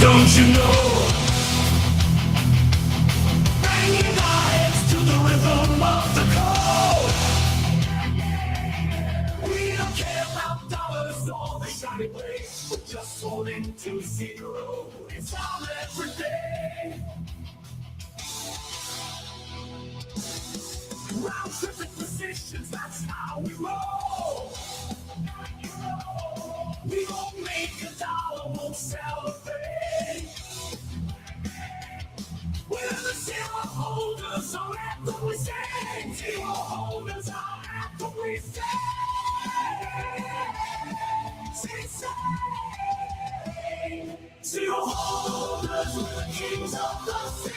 Don't you know? Banging our heads to the rhythm of the code. We don't care about dollars or the shiny place. We're just holding to zero. It's all every day. Round tripping positions, that's how we roll. We won't make $1, won't celebrate. We're the zero holders, so that's what we say. Zero holders, so that's what we say. Zero holders, we're the kings of the sea.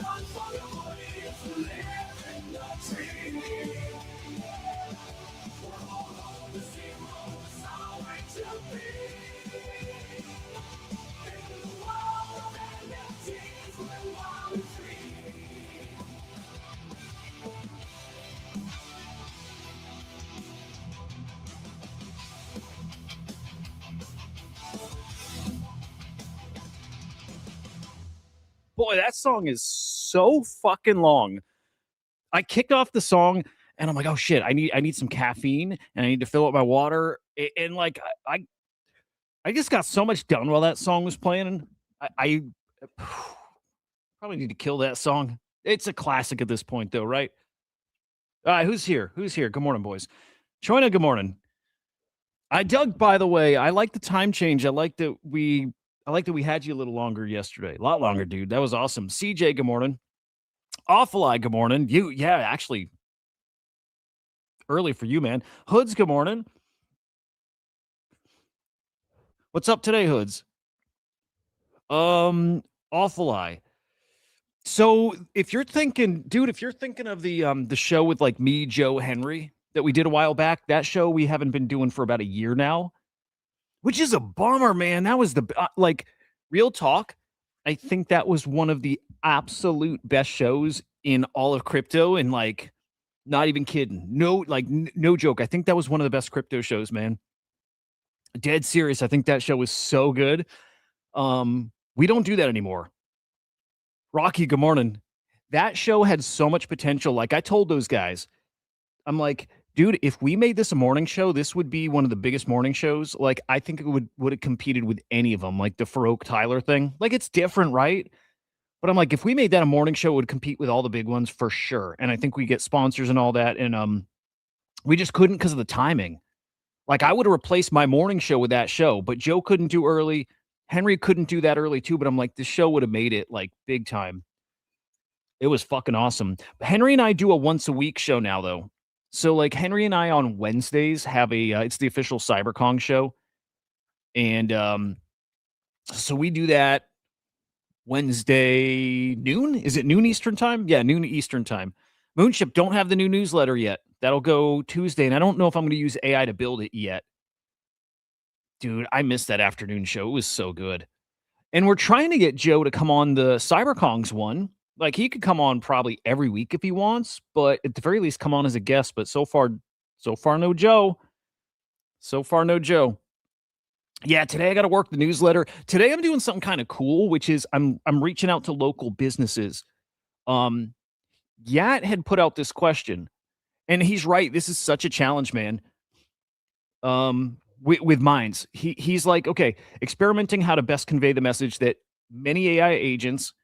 None for your money if you live in the tree. We're all on the zeros, our way to be. In the world of NFTs, we're wild and free. Boy, that song is so fucking long. I kicked off the song and I'm like, oh shit, I need some caffeine and I need to fill up my water. And like I just got so much done while that song was playing. I probably need to kill that song. It's a classic at this point though, right? All right, who's here? Who's here? Good morning, boys. Choina, good morning. Doug, by the way, I like the time change. I like that we had you a little longer yesterday. A lot longer, dude. That was awesome. CJ, good morning. Awful Eye, good morning. Actually, early for you, man. Hoods, good morning. What's up today, Hoods? Awful Eye. So if you're thinking, dude, of the show with like me, Joe Henry, that we did a while back, that show we haven't been doing for about a year now, which is a bummer, man. That was like real talk. I think that was one of the absolute best shows in all of crypto, and like, not even kidding. No, like no joke. I think that was one of the best crypto shows, man. Dead serious. I think that show was so good. We don't do that anymore. Rocky, good morning. That show had so much potential. Like I told those guys, I'm like, dude, if we made this a morning show, this would be one of the biggest morning shows. Like, I think it would have competed with any of them, like the Farouk Tyler thing. Like, it's different, right? But I'm like, if we made that a morning show, it would compete with all the big ones for sure. And I think we get sponsors and all that. And we just couldn't because of the timing. Like, I would have replaced my morning show with that show, but Joe couldn't do early. Henry couldn't do that early too. But I'm like, this show would have made it like big time. It was fucking awesome. Henry and I do a once a week show now, though. So like Henry and I on Wednesdays have it's the official CyberKong show. And so we do that Wednesday noon. Is it noon Eastern time? Yeah, noon Eastern time. Moonship don't have the new newsletter yet. That'll go Tuesday. And I don't know if I'm going to use AI to build it yet. Dude, I missed that afternoon show. It was so good. And we're trying to get Joe to come on the CyberKongs one. Like, he could come on probably every week if he wants, but at the very least, come on as a guest. But so far, no Joe. So far, no Joe. Yeah, today I got to work the newsletter. Today I'm doing something kind of cool, which is I'm reaching out to local businesses. Yat had put out this question, and he's right. This is such a challenge, man. With Minds, he's like, okay, experimenting how to best convey the message that many AI agents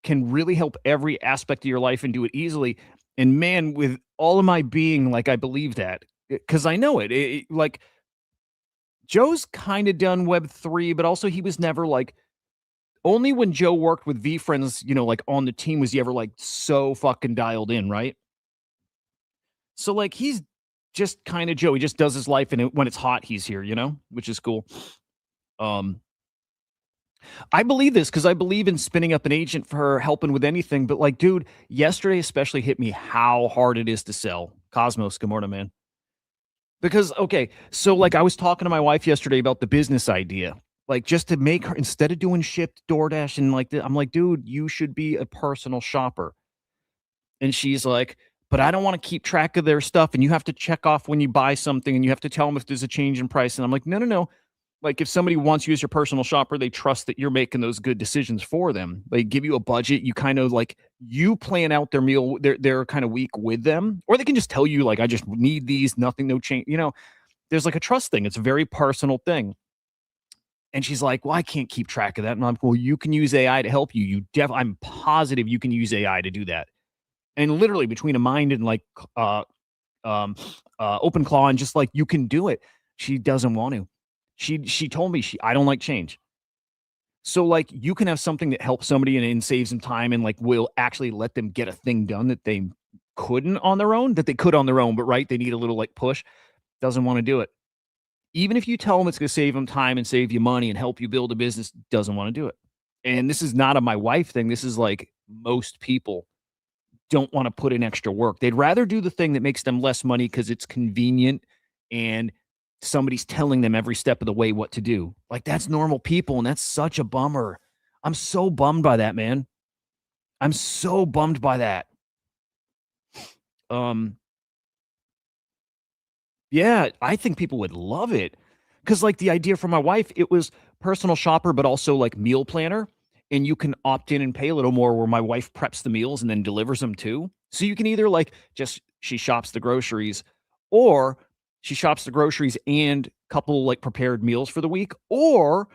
can really help every aspect of your life and do it easily. And man, with all of my being, like, I believe that because I know it. Like, Joe's kind of done Web3, but also he was never like, only when Joe worked with VeeFriends, like on the team was he ever like so fucking dialed in, right? So like, he's just kind of Joe. He just does his life, and when it's hot, he's here, which is cool. I believe this because I believe in spinning up an agent for her helping with anything. But like, dude, yesterday especially hit me how hard it is to sell. Cosmos, good morning, man. Because, okay, so like I was talking to my wife yesterday about the business idea. Like, just to make her, instead of doing Shipt, DoorDash, and like I'm like, dude, you should be a personal shopper. And she's like, but I don't want to keep track of their stuff. And you have to check off when you buy something, and you have to tell them if there's a change in price. And I'm like, no. Like if somebody wants you as your personal shopper, they trust that you're making those good decisions for them. They give you a budget. You kind of like you plan out their meal, their kind of week with them, or they can just tell you like, I just need these, nothing, no change. There's like a trust thing. It's a very personal thing. And she's like, well, I can't keep track of that. And I'm like, well, you can use AI to help you. I'm positive you can use AI to do that. And literally between a mind and like open claw and just like you can do it. She doesn't want to. She told me I don't like change. So like you can have something that helps somebody and saves them time and like will actually let them get a thing done that they couldn't on their own, that they could on their own, but right, they need a little like push. Doesn't want to do it. Even if you tell them it's going to save them time and save you money and help you build a business, doesn't want to do it. And this is not a my wife thing. This is like most people don't want to put in extra work. They'd rather do the thing that makes them less money because it's convenient and somebody's telling them every step of the way what to do. Like that's normal people, and that's such a bummer. I'm so bummed by that, man. I'm so bummed by that. Yeah, I think people would love it. Cause like the idea for my wife, it was personal shopper, but also like meal planner. And you can opt in and pay a little more where my wife preps the meals and then delivers them too. So you can either like just she shops the groceries, or she shops the groceries and couple like prepared meals for the week, or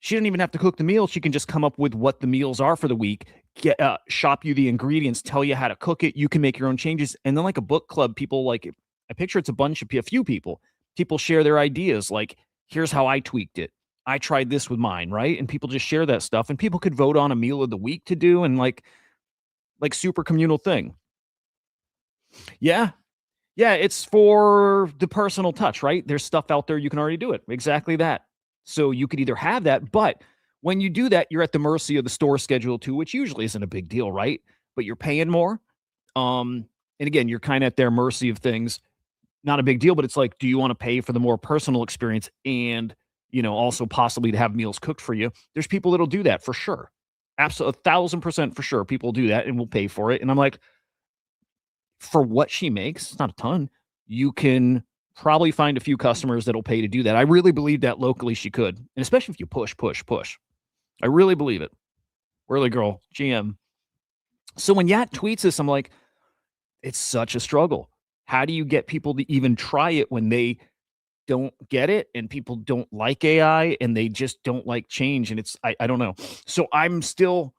she doesn't even have to cook the meal. She can just come up with what the meals are for the week, get shop you the ingredients, tell you how to cook it. You can make your own changes. And then like a book club, people like I picture it's a few people. People share their ideas like, here's how I tweaked it. I tried this with mine, right? And people just share that stuff and people could vote on a meal of the week to do and like super communal thing. Yeah. Yeah, it's for the personal touch, right? There's stuff out there you can already do it. Exactly that. So you could either have that, but when you do that, you're at the mercy of the store schedule too, which usually isn't a big deal, right? But you're paying more. And again, you're kind of at their mercy of things. Not a big deal, but it's like, do you want to pay for the more personal experience and, also possibly to have meals cooked for you? There's people that'll do that for sure. Absolutely, 1,000% for sure. People do that and will pay for it. And I'm like, for what she makes, it's not a ton. You can probably find a few customers that'll pay to do that. I really believe that locally she could. And especially if you push. I really believe it. Whirly girl, GM. So when Yat tweets this, I'm like, it's such a struggle. How do you get people to even try it when they don't get it and people don't like AI and they just don't like change? And I don't know. So I'm still,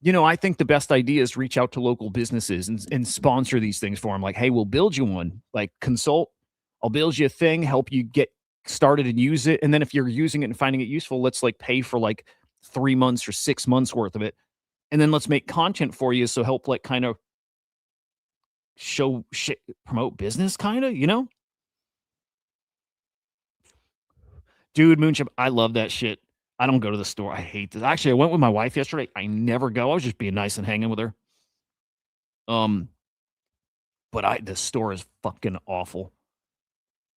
I think the best idea is reach out to local businesses and sponsor these things for them. Like, hey, we'll build you one, like consult. I'll build you a thing, help you get started and use it. And then if you're using it and finding it useful, let's like pay for like 3 months or 6 months worth of it. And then let's make content for you. So help like kind of promote business kind of, Dude, Moonship, I love that shit. I don't go to the store. I hate this. Actually, I went with my wife yesterday. I never go. I was just being nice and hanging with her. But the store is fucking awful.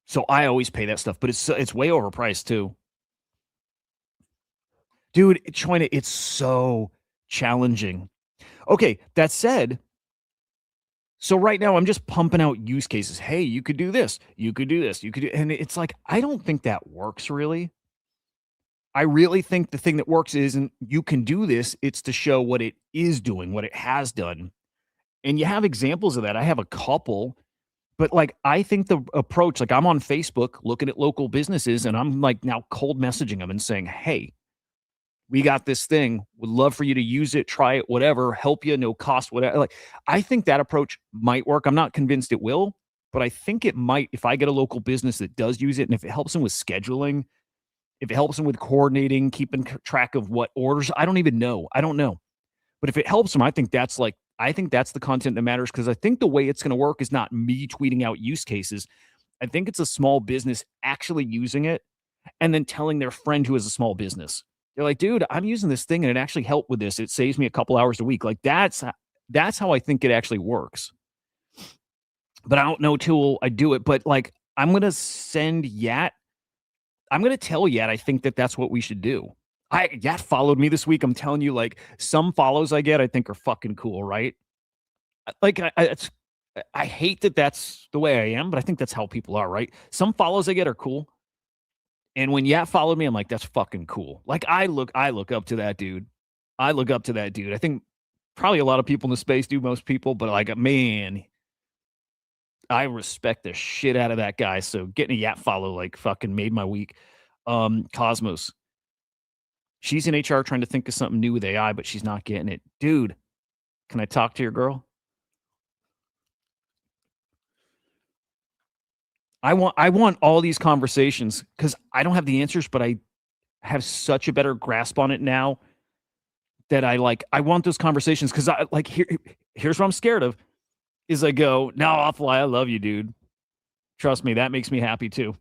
So I always pay that stuff, but it's way overpriced too. Dude, China, it's so challenging. Okay, that said, so right now I'm just pumping out use cases. Hey, you could do this. You could do this. And it's like, I don't think that works really. I really think the thing that works isn't you can do this. It's to show what it is doing, what it has done. And you have examples of that. I have a couple, but like, I think the approach, like I'm on Facebook looking at local businesses and I'm like now cold messaging them and saying, hey, we got this thing. Would love for you to use it, try it, whatever, help you, no cost, whatever. Like, I think that approach might work. I'm not convinced it will, but I think it might if I get a local business that does use it. And if it helps them with scheduling, if it helps them with coordinating, keeping track of what orders, I don't even know. I don't know. But if it helps them, I think that's the content that matters because I think the way it's going to work is not me tweeting out use cases. I think it's a small business actually using it and then telling their friend who has a small business. They're like, dude, I'm using this thing and it actually helped with this. It saves me a couple hours a week. Like that's how I think it actually works. But I don't know till I do it. But like, I'm going to tell Yat, I think that's what we should do. Yat followed me this week. I'm telling you, like some follows I get, I think are fucking cool, right? Like I hate that that's the way I am, but I think that's how people are, right? Some follows I get are cool. And when Yat followed me, I'm like, that's fucking cool. Like I look up to that dude. I look up to that dude. I think probably a lot of people in the space do, most people, but like, man, I respect the shit out of that guy. So getting a Yat follow like fucking made my week. Cosmos. She's in HR trying to think of something new with AI, but she's not getting it. Dude, can I talk to your girl? I want all these conversations because I don't have the answers, but I have such a better grasp on it now that I want those conversations because I like here's what I'm scared of is I go, no, Awful, I love you, dude. Trust me, that makes me happy too.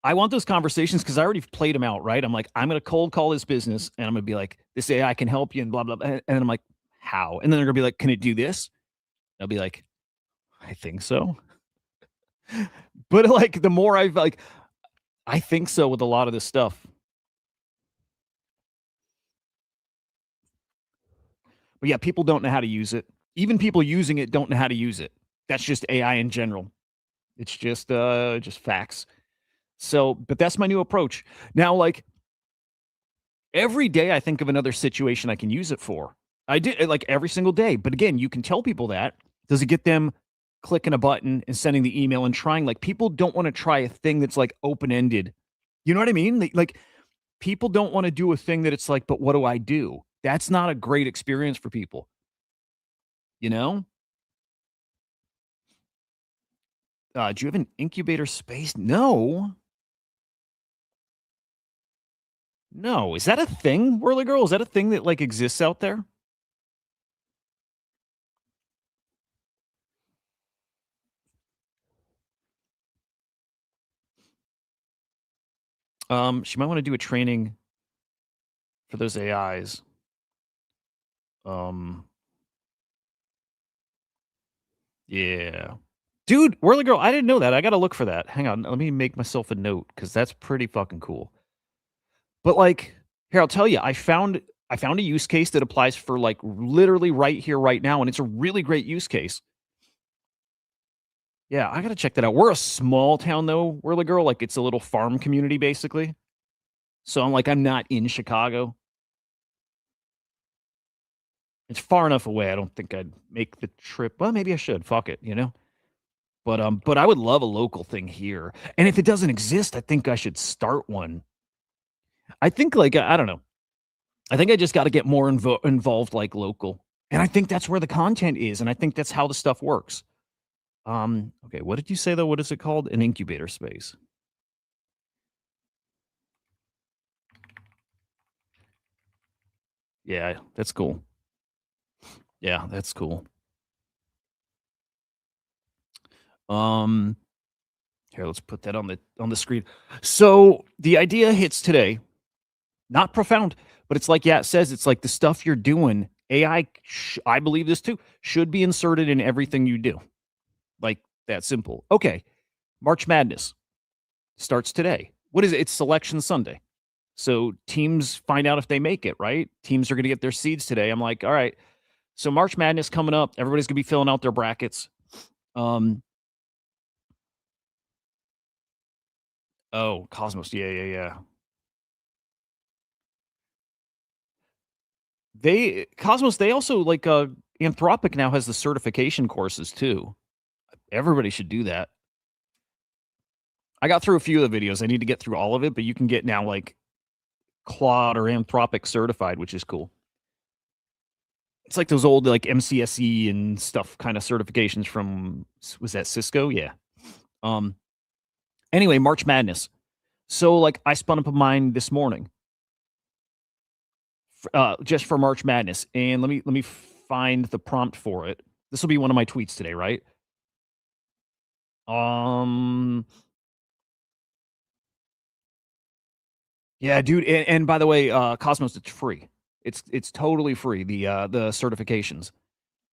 I want those conversations because I already played them out, right? I'm like, I'm gonna cold call this business and I'm gonna be like, this AI can help you and blah blah blah. And then I'm like, how? And then they're gonna be like, can it do this? I'll be like, I think so. But like the more I've like, I think so with a lot of this stuff. But yeah, people don't know how to use it. Even people using it don't know how to use it. That's just AI in general. It's just facts. So, but that's my new approach. Now, like every day I think of another situation I can use it for. I did like every single day. But again, you can tell people that. Does it get them clicking a button and sending the email and trying? Like people don't want to try a thing that's like open-ended. You know what I mean? Like people don't want to do a thing that it's like, but what do I do? That's not a great experience for people. You know? Do you have an incubator space? No. No. Is that a thing, Whirly Girl? Is that a thing that like exists out there? She might want to do a training for those AIs. Yeah. Dude, Whirly Girl, I didn't know that. I gotta look for that. Hang on, let me make myself a note because that's pretty fucking cool. But like, here, I'll tell you, I found a use case that applies for like literally right here, right now, and it's a really great use case. Yeah, I gotta check that out. We're a small town though, Whirly Girl. Like it's a little farm community, basically. So I'm not in Chicago. It's far enough away. I don't think I'd make the trip. Well, maybe I should. Fuck it, you know? But I would love a local thing here. And if it doesn't exist, I think I should start one. I think like I don't know. I think I just got to get more involved like local. And I think that's where the content is and I think that's how the stuff works. Okay, what did you say though? What is it called? An incubator space. Yeah, that's cool. Yeah, that's cool. Um Here, let's put that on the screen. So, the idea hits today. Not profound, but it's like, yeah, it says it's like the stuff you're doing, AI, I believe this too, should be inserted in everything you do. Like that simple. Okay. March Madness starts today. What is it? It's Selection Sunday. So teams find out if they make it, right? Teams are going to get their seeds today. I'm like, all right. So March Madness coming up. Everybody's going to be filling out their brackets. Oh, Cosmos. Yeah. Cosmos, they also like Anthropic now has the certification courses too. Everybody should do that. I got through a few of the videos. I need to get through all of it, but you can get now like Claude or Anthropic certified, which is cool. It's like those old like MCSE and stuff kind of certifications from, was that Cisco? Yeah. Anyway, March Madness. So like I spun up a mine this morning just for March Madness. And let me find the prompt for it. This will be one of my tweets today, right? Yeah, dude. And by the way, Cosmos, it's free. It's totally free. The certifications,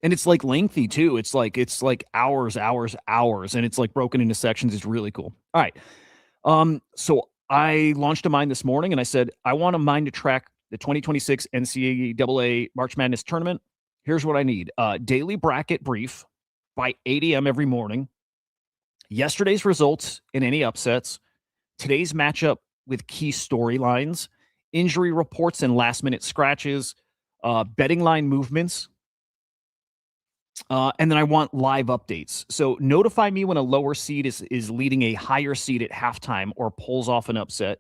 and it's like lengthy too. It's like hours, and it's like broken into sections. It's really cool. All right. So I launched a mine this morning, and I said I want a mine to track the 2026 NCAA March Madness tournament. Here's what I need: daily bracket brief by 8 a.m. every morning. Yesterday's results and any upsets. today's matchup with key storylines, injury reports and last minute scratches, betting line movements. And then I want live updates. So notify me when a lower seed is leading a higher seed at halftime or pulls off an upset.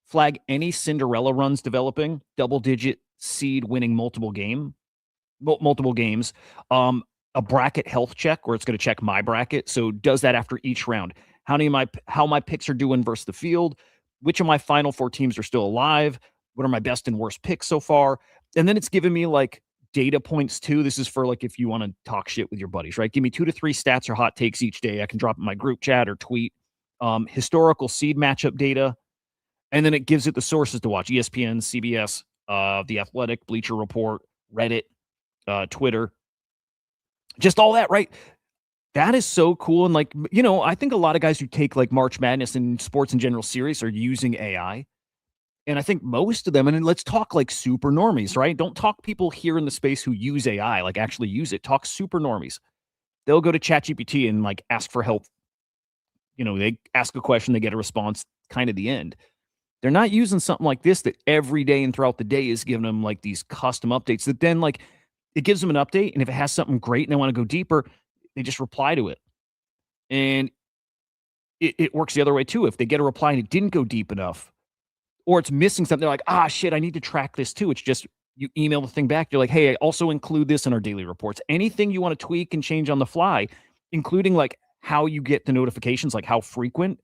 Flag any Cinderella runs developing, double digit seed winning multiple games. A bracket health check where it's going to check my bracket. So does that after each round. How my picks are doing versus the field. Which of my final four teams are still alive? What are my best and worst picks so far? And then it's giving me like data points too. This is for like if you want to talk shit with your buddies, right? Give me 2 to 3 stats or hot takes each day. I can drop in my group chat or tweet. Historical seed matchup data. And then it gives it the sources to watch: ESPN, CBS, The Athletic, Bleacher Report, Reddit, Twitter, just all that, right? That is so cool. And like, I think a lot of guys who take like March Madness and sports in general serious are using AI. And I think most of them, and let's talk like super normies, right? Don't talk people here in the space who use AI, like actually use it. Talk super normies. They'll go to ChatGPT and like ask for help. They ask a question, they get a response, kind of the end. They're not using something like this that every day and throughout the day is giving them like these custom updates that then like it gives them an update. And if it has something great and they want to go deeper, they just reply to it. And it works the other way too. If they get a reply and it didn't go deep enough or it's missing something, they're like, shit, I need to track this too. It's just you email the thing back. You're like, hey, I also include this in our daily reports. Anything you want to tweak and change on the fly, including like how you get the notifications, like how frequent,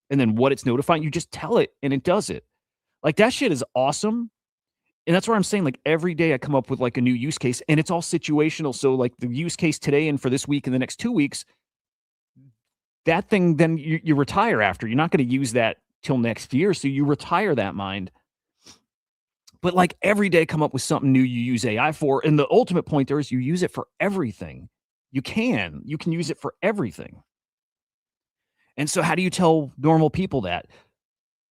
and then what it's notifying, you just tell it and it does it. Like that shit is awesome. And that's where I'm saying like every day I come up with like a new use case and it's all situational. So like the use case today and for this week and the next 2 weeks, that thing, then you retire after. You're not going to use that till next year. So you retire that mind. But like every day come up with something new you use AI for. And the ultimate point there is you use it for everything. You can use it for everything. And so how do you tell normal people that?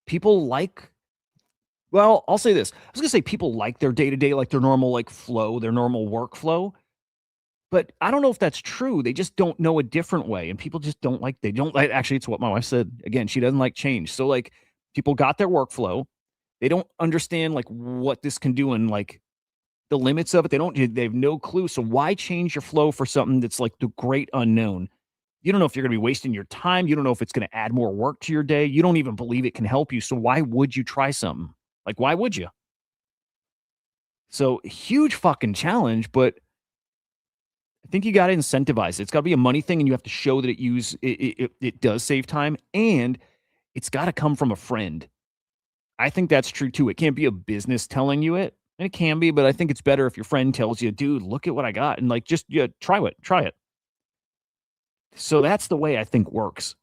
People like, well, I'll say this. I was going to say people like their day-to-day, like their normal like flow, their normal workflow. But I don't know if that's true. They just don't know a different way. And people just don't like, actually, it's what my wife said. Again, she doesn't like change. So like people got their workflow. They don't understand like what this can do and like the limits of it. They have no clue. So why change your flow for something that's like the great unknown? You don't know if you're going to be wasting your time. You don't know if it's going to add more work to your day. You don't even believe it can help you. So why would you try something? Like, why would you? So huge fucking challenge, but I think you got to incentivize it. It's got to be a money thing, and you have to show that it does save time, and it's got to come from a friend. I think that's true too. It can't be a business telling you it, and it can be, but I think it's better if your friend tells you, "Dude, look at what I got," and like just try it. So that's the way I think works.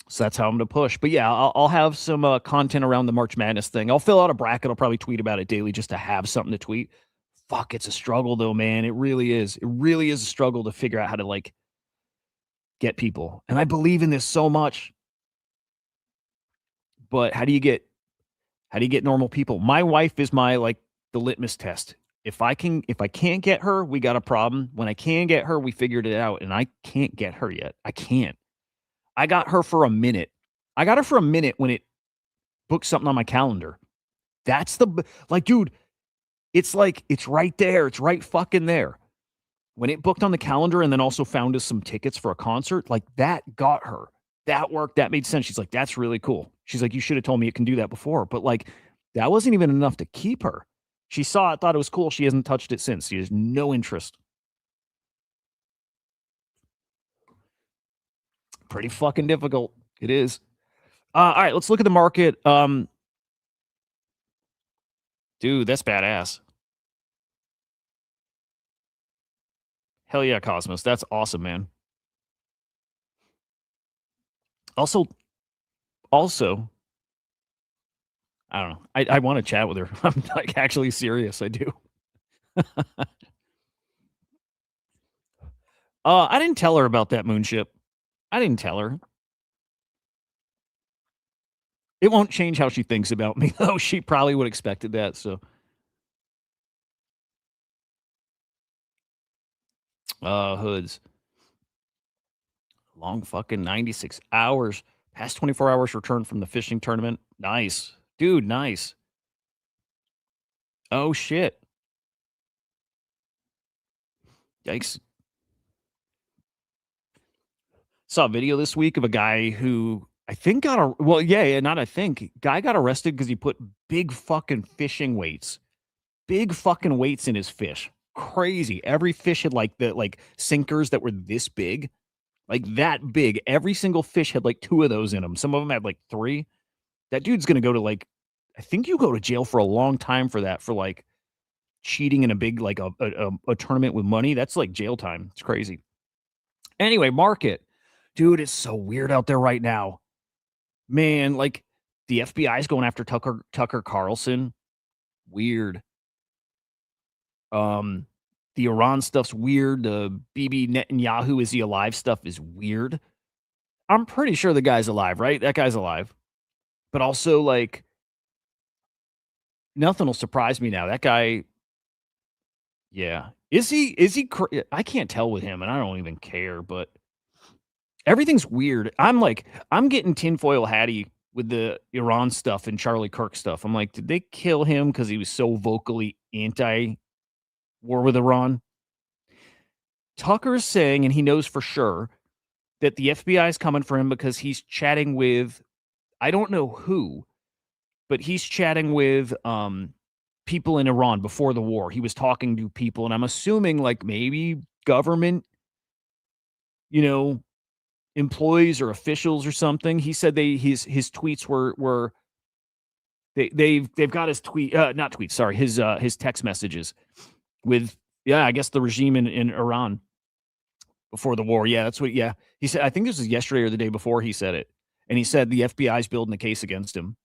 So that's how I'm going to push. But yeah, I'll have some content around the March Madness thing. I'll fill out a bracket. I'll probably tweet about it daily just to have something to tweet. Fuck, it's a struggle though, man. It really is. It really is a struggle to figure out how to like get people. And I believe in this so much. But how do you get normal people? My wife is my like the litmus test. If I can't get her, we got a problem. When I can get her, we figured it out. And I can't get her yet. I can't. I got her for a minute. I got her for a minute when it booked something on my calendar. That's like, dude, it's like, it's right there. It's right fucking there. When it booked on the calendar and then also found us some tickets for a concert, like that got her. That worked. That made sense. She's like, that's really cool. She's like, you should have told me it can do that before. But like, that wasn't even enough to keep her. She saw it, thought it was cool. She hasn't touched it since. She has no interest. Pretty fucking difficult. It is. All right, let's look at the market. Dude, that's badass. Hell yeah, Cosmos. That's awesome, man. Also, I don't know. I want to chat with her. I'm like actually serious. I do. I didn't tell her about that moonship. I didn't tell her. It won't change how she thinks about me, though. She probably would have expected that. So, hoods. Long fucking 96 hours. Past 24 hours returned from the fishing tournament. Nice. Dude, nice. Oh, shit. Yikes. Saw a video this week of a guy who I think got a well, yeah, not I think. Guy got arrested because he put big fucking fishing weights. Big fucking weights in his fish. Crazy. Every fish had like sinkers that were this big. Like that big. Every single fish had like 2 of those in them. Some of them had like 3. That dude's gonna go to like I think you go to jail for a long time for that, for like cheating in a big like a tournament with money. That's like jail time. It's crazy. Anyway, market. Dude, it's so weird out there right now. Man, like the FBI is going after Tucker Carlson. Weird. Um, the Iran stuff's weird. The Bibi Netanyahu, is he alive stuff is weird. I'm pretty sure the guy's alive, right? That guy's alive. But also, like, nothing will surprise me now. That guy, yeah. I can't tell with him, and I don't even care, but everything's weird. I'm getting tinfoil hattie with the Iran stuff and Charlie Kirk stuff. I'm like, did they kill him because he was so vocally anti war with Iran? Tucker's saying, and he knows for sure, that the FBI is coming for him because he's chatting with, I don't know who, but he's chatting with people in Iran before the war. He was talking to people, and I'm assuming like maybe government, employees or officials or something. He said his tweets were they've got his not tweets, sorry, his text messages with, I guess the regime in Iran before the war. Yeah, that's what, yeah. He said, I think this was yesterday or the day before he said it. And he said the FBI's building a case against him.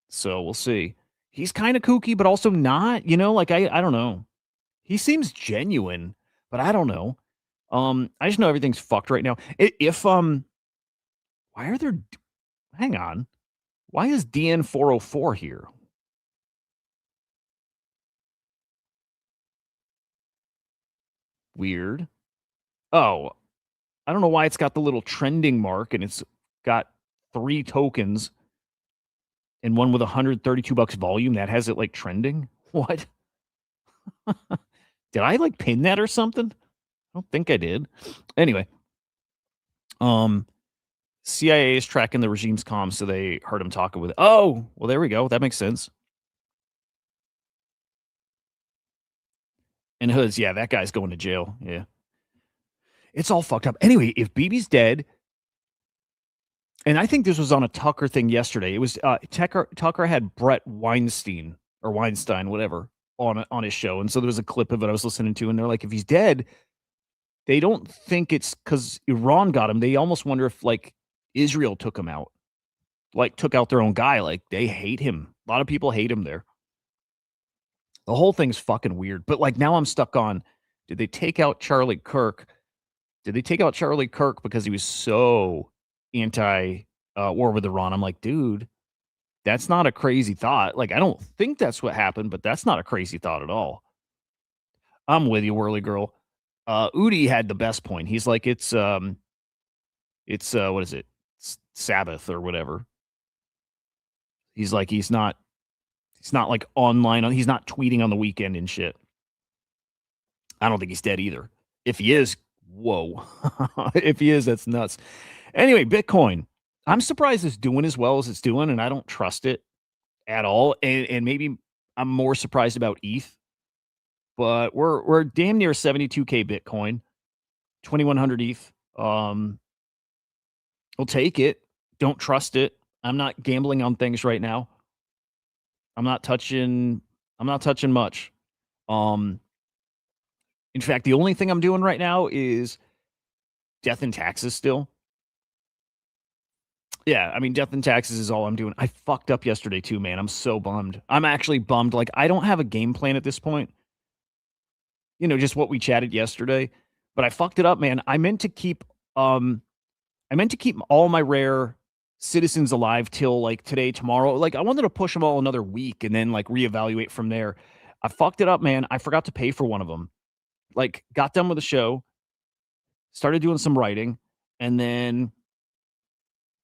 So we'll see. He's kind of kooky, but also not, like I don't know. He seems genuine, but I don't know. I just know everything's fucked right now. If why are there hang on. Why is DN 404 here? Weird. Oh, I don't know why it's got the little trending mark and it's got 3 tokens and one with $132 volume that has it like trending. What? Did I like pin that or something? I don't think I did. Anyway, CIA is tracking the regime's comms, so they heard him talking with. Oh, well, there we go. That makes sense. And Hoods, yeah, that guy's going to jail. Yeah. It's all fucked up. Anyway, if Bibi's dead, and I think this was on a Tucker thing yesterday. It was Tucker had Brett Weinstein, whatever, on his show. And so there was a clip of it I was listening to, and they're like, if he's dead, they don't think it's because Iran got him. They almost wonder if like Israel took him out, like took out their own guy. Like they hate him. A lot of people hate him there. The whole thing's fucking weird. But like now I'm stuck on, did they take out Charlie Kirk? Did they take out Charlie Kirk because he was so anti war with Iran? I'm like, dude, that's not a crazy thought. Like, I don't think that's what happened, but that's not a crazy thought at all. I'm with you, Whirly Girl. Udi had the best point. He's like, it's what is it? Sabbath or whatever. He's like, he's not like online. He's not tweeting on the weekend and shit. I don't think he's dead either. If he is, whoa. If he is, that's nuts. Anyway, Bitcoin. I'm surprised it's doing as well as it's doing, and I don't trust it at all. And maybe I'm more surprised about ETH. But we're damn near 72K Bitcoin, 2,100 ETH. We'll take it. Don't trust it. I'm not gambling on things right now. I'm not touching much. In fact, the only thing I'm doing right now is death and taxes still. Yeah, I mean, death and taxes is all I'm doing. I fucked up yesterday too, man. I'm so bummed. I'm actually bummed. Like, I don't have a game plan at this point. Just what we chatted yesterday. But I fucked it up, man. I meant to keep all my rare citizens alive till like today, tomorrow. Like, I wanted to push them all another week and then like reevaluate from there. I fucked it up, man. I forgot to pay for one of them. Like, got done with the show, started doing some writing, And then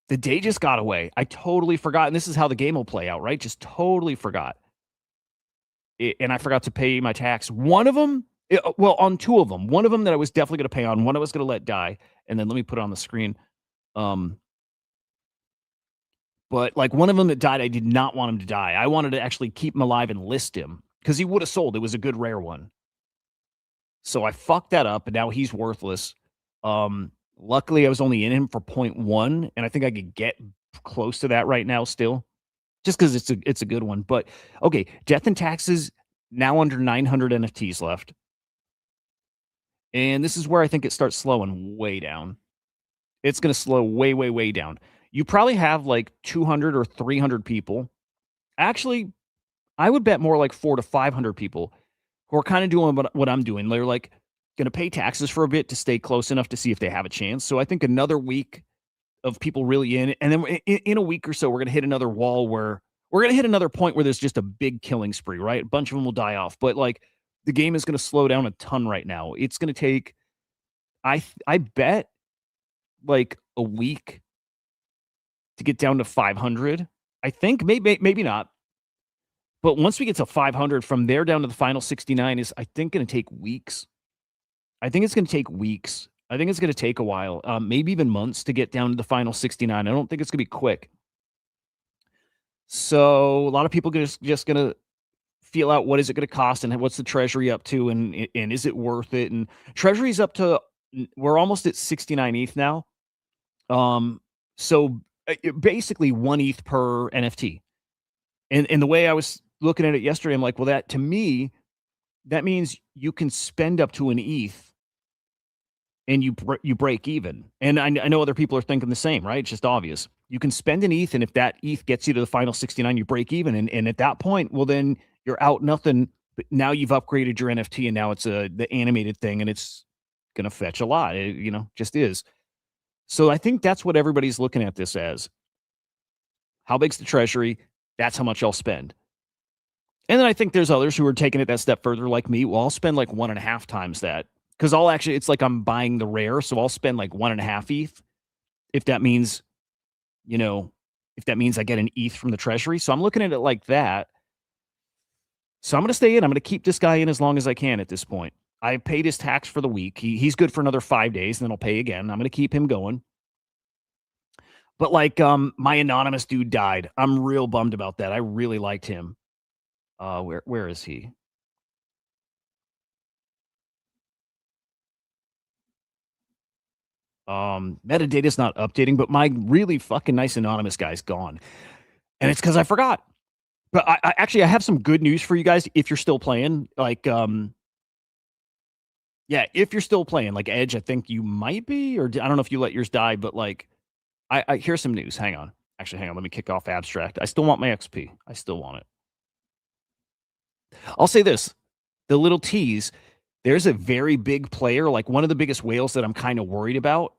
the day just got away. I totally forgot. And this is how the game will play out, right? Just totally forgot. And I forgot to pay my tax. One of them, well, on two of them. One of them that I was definitely going to pay on. One I was going to let die. And then let me put it on the screen. But like one of them that died, I did not want him to die. I wanted to actually keep him alive and list him because he would have sold. It was a good rare one. So I fucked that up, and now he's worthless. Luckily, I was only in him for 0.1, and I think I could get close to that right now still, just because it's a good one. But okay, Death and Taxes now under 900 NFTs left, and this is where I think it starts slowing way down. It's going to slow way down. You probably have like 200 or 300 people. Actually, I would bet more like 400 to 500 people who are kind of doing what I'm doing. They're like going to pay taxes for a bit to stay close enough to see if they have a chance. So I think another week of people really in, and then in a week or so, we're going to hit another wall where we're going to hit another point where there's just a big killing spree, right? A bunch of them will die off, but like the game is going to slow down a ton right now. It's going to take, I bet like a week to get down to 500. I think maybe not. But once we get to 500, from there down to the final 69 is, I think, going to take weeks. I think it's going to take weeks. I think it's going to take a while, maybe even months to get down to the final 69. I don't think it's going to be quick. So a lot of people are just going to feel out what is it going to cost and what's the treasury up to and is it worth it? And treasury's up to, we're almost at 69 ETH now. So basically 1 ETH per NFT. And the way I was looking at it yesterday, I'm like, well, that to me, that means you can spend up to an ETH and you break even. And I know other people are thinking the same, right? It's just obvious. You can spend an ETH, and if that ETH gets you to the final 69, you break even. And at that point, well, then you're out nothing. But now you've upgraded your NFT, and now it's the animated thing, and it's going to fetch a lot. It, just is. So I think that's what everybody's looking at this as. How big's the treasury? That's how much I'll spend. And then I think there's others who are taking it that step further, like me. Well, I'll spend like 1.5 times that, because it's like I'm buying the rare, so I'll spend like 1.5 ETH if that means, I get an ETH from the treasury. So I'm looking at it like that. So I'm going to stay in. I'm going to keep this guy in as long as I can at this point. I paid his tax for the week. He's good for another 5 days, and then I'll pay again. I'm going to keep him going. But like my anonymous dude died. I'm real bummed about that. I really liked him. Where is he? Metadata's not updating, but my really fucking nice anonymous guy's gone. And it's because I forgot. But I actually have some good news for you guys if you're still playing. Like if you're still playing, like Edge, I think you might be, or I don't know if you let yours die, but like I here's some news. Hang on. Actually, hang on. Let me kick off Abstract. I still want my XP. I still want it. I'll say this. The little tease, there's a very big player, like one of the biggest whales that I'm kind of worried about.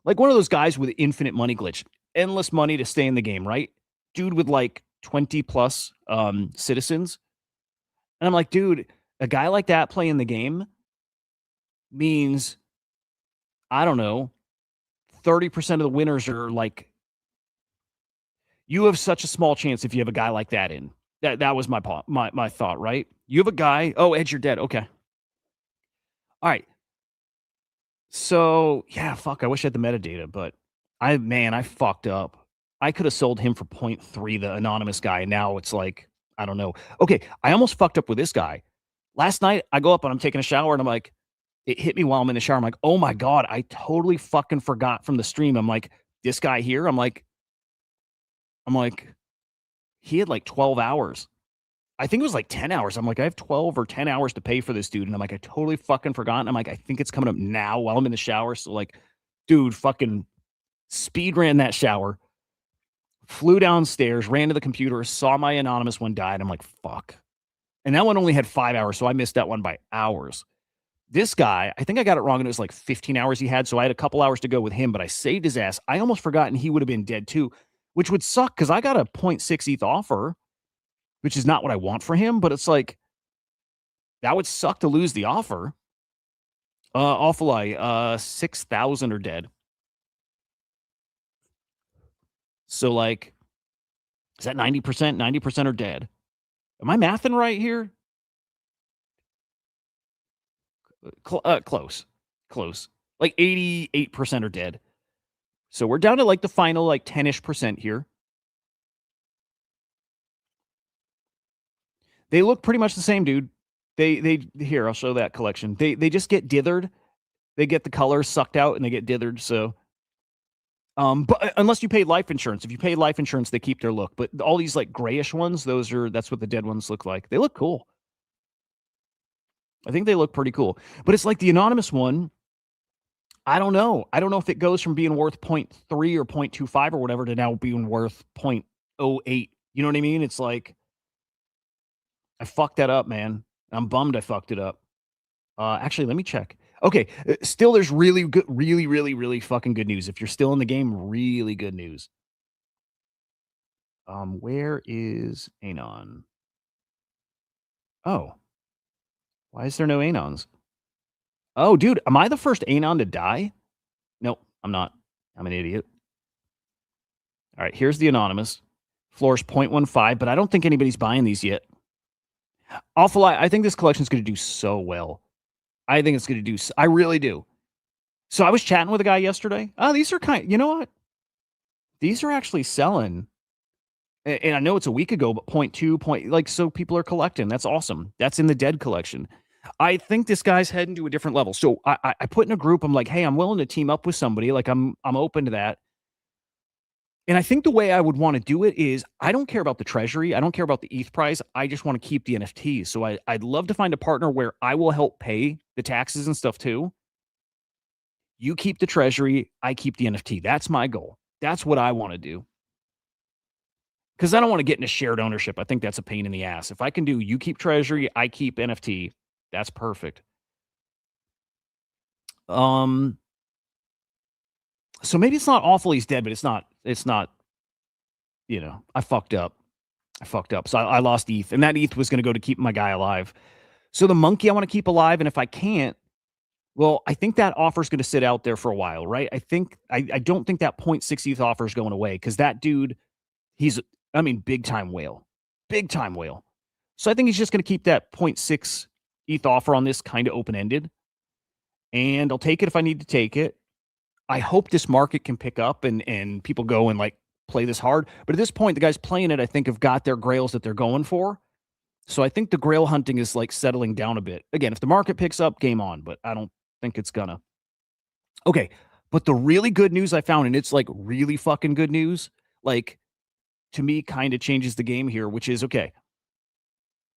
Like one of those guys with infinite money glitch, endless money to stay in the game, right? Dude with like 20 plus citizens. And I'm like, dude, a guy like that playing the game means, I don't know, 30% of the winners are like, you have such a small chance if you have a guy like that in. That was my thought, right? You have a guy. Oh, Edge, you're dead. Okay. All right. So yeah, fuck. I wish I had the metadata, but I fucked up. I could have sold him for 0.3, the anonymous guy. Now it's like, I don't know. Okay, I almost fucked up with this guy. Last night, I go up and I'm taking a shower and I'm like, it hit me while I'm in the shower. I'm like, oh my God, I totally fucking forgot from the stream. I'm like, this guy here, I'm like, he had like 12 hours. I think it was like 10 hours. I'm like, I have 12 or 10 hours to pay for this dude. And I'm like, I totally fucking forgot. And I'm like, I think it's coming up now while I'm in the shower. So like, dude, fucking speed ran that shower, flew downstairs, ran to the computer, saw my anonymous one died. I'm like, fuck. And that one only had 5 hours. So I missed that one by hours. This guy, I think I got it wrong. And it was like 15 hours he had. So I had a couple hours to go with him, but I saved his ass. I almost forgotten he would have been dead too, which would suck because I got a 0.6 ETH offer, which is not what I want for him. But it's like, that would suck to lose the offer. Awful Eye, 6,000 are dead. So, like, is that 90%? 90% are dead. Am I mathing right here? Close. Close. Like 88% are dead. So we're down to like the final like 10-ish percent here. They look pretty much the same, dude. They here, I'll show that collection. They just get dithered. They get the colors sucked out and they get dithered. So but unless you pay life insurance. If you pay life insurance, they keep their look. But all these like grayish ones, that's what the dead ones look like. They look cool. I think they look pretty cool. But it's like the anonymous one. I don't know. I don't know if it goes from being worth 0.3 or 0.25 or whatever to now being worth 0.08. You know what I mean? It's like I fucked that up, man. I'm bummed I fucked it up. Actually, let me check. Okay, still there's really good, really fucking good news. If you're still in the game, really good news. Where is Anon? Oh. Why is there no Anons? Oh, dude, am I the first Anon to die? Nope, I'm not. I'm an idiot. All right, here's the anonymous. Floor's 0.15, but I don't think anybody's buying these yet. Awful Eye, I think this collection's going to do so well. I think it's going to do. I really do. So I was chatting with a guy yesterday. Oh, these are you know what? These are actually selling. And I know it's a week ago, but 0.2, like, so people are collecting. That's awesome. That's in the dead collection. I think this guy's heading to a different level. So I put in a group. I'm like, hey, I'm willing to team up with somebody. Like, I'm open to that. And I think the way I would want to do it is I don't care about the treasury. I don't care about the ETH price. I just want to keep the NFTs. So I'd love to find a partner where I will help pay the taxes and stuff too. You keep the treasury. I keep the NFT. That's my goal. That's what I want to do. Because I don't want to get into shared ownership. I think that's a pain in the ass. If I can do you keep treasury, I keep NFT, that's perfect. So maybe it's not awful he's dead, but it's not, you know, I fucked up. So I lost ETH, and that ETH was going to go to keep my guy alive. So the monkey I want to keep alive, and if I can't, well, I think that offer is going to sit out there for a while, right? I don't think that 0.6 ETH offer is going away because that dude, big time whale. So I think he's just going to keep that 0.6 ETH offer on this kind of open-ended. And I'll take it if I need to take it. I hope this market can pick up and people go and like play this hard. But at this point, the guys playing it, I think, have got their grails that they're going for. So I think the grail hunting is like settling down a bit. Again, if the market picks up, game on. But I don't think it's gonna. Okay. But the really good news I found, and it's like really fucking good news, like to me kind of changes the game here, which is, okay,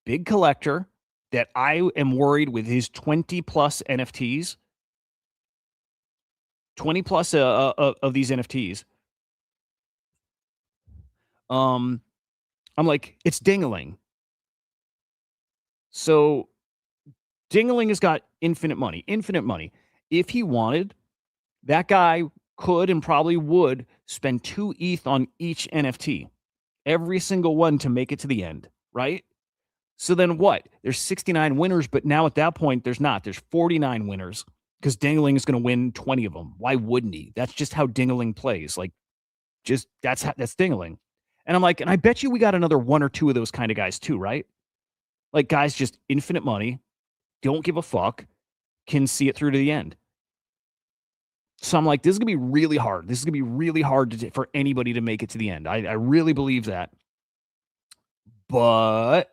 big collector that I am worried with his 20 plus NFTs, 20 plus of these NFTs. I'm like, it's Dingaling. So Dingaling has got infinite money. If he wanted, that guy could and probably would spend 2 ETH on each NFT, every single one to make it to the end, right? So then what? There's 69 winners, but now at that point, there's 49 winners because Dingaling is going to win 20 of them. Why wouldn't he? That's just how Dingaling plays. Like, just that's Dingaling. And I'm like, and I bet you we got another 1 or 2 of those kind of guys too, right? Like guys, just infinite money, don't give a fuck, can see it through to the end. So I'm like, this is going to be really hard. This is going to be really hard for anybody to make it to the end. I really believe that. But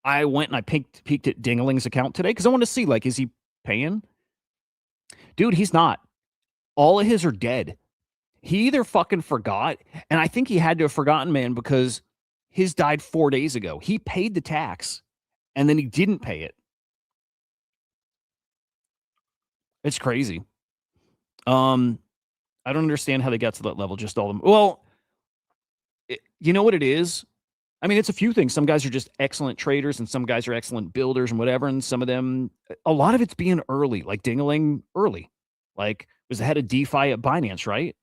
I went and I peeked at Dingaling's account today because I want to see, like, is he paying? Dude, he's not. All of his are dead. He either fucking forgot, and I think he had to have forgotten, man, because his died 4 days ago. He paid the tax, and then he didn't pay it. It's crazy. I don't understand how they got to that level. Just all of them. Well, you know what it is? I mean, it's a few things. Some guys are just excellent traders, and some guys are excellent builders and whatever. And some of them, a lot of it's being early, like Dingaling early, like was the head of DeFi at Binance, right?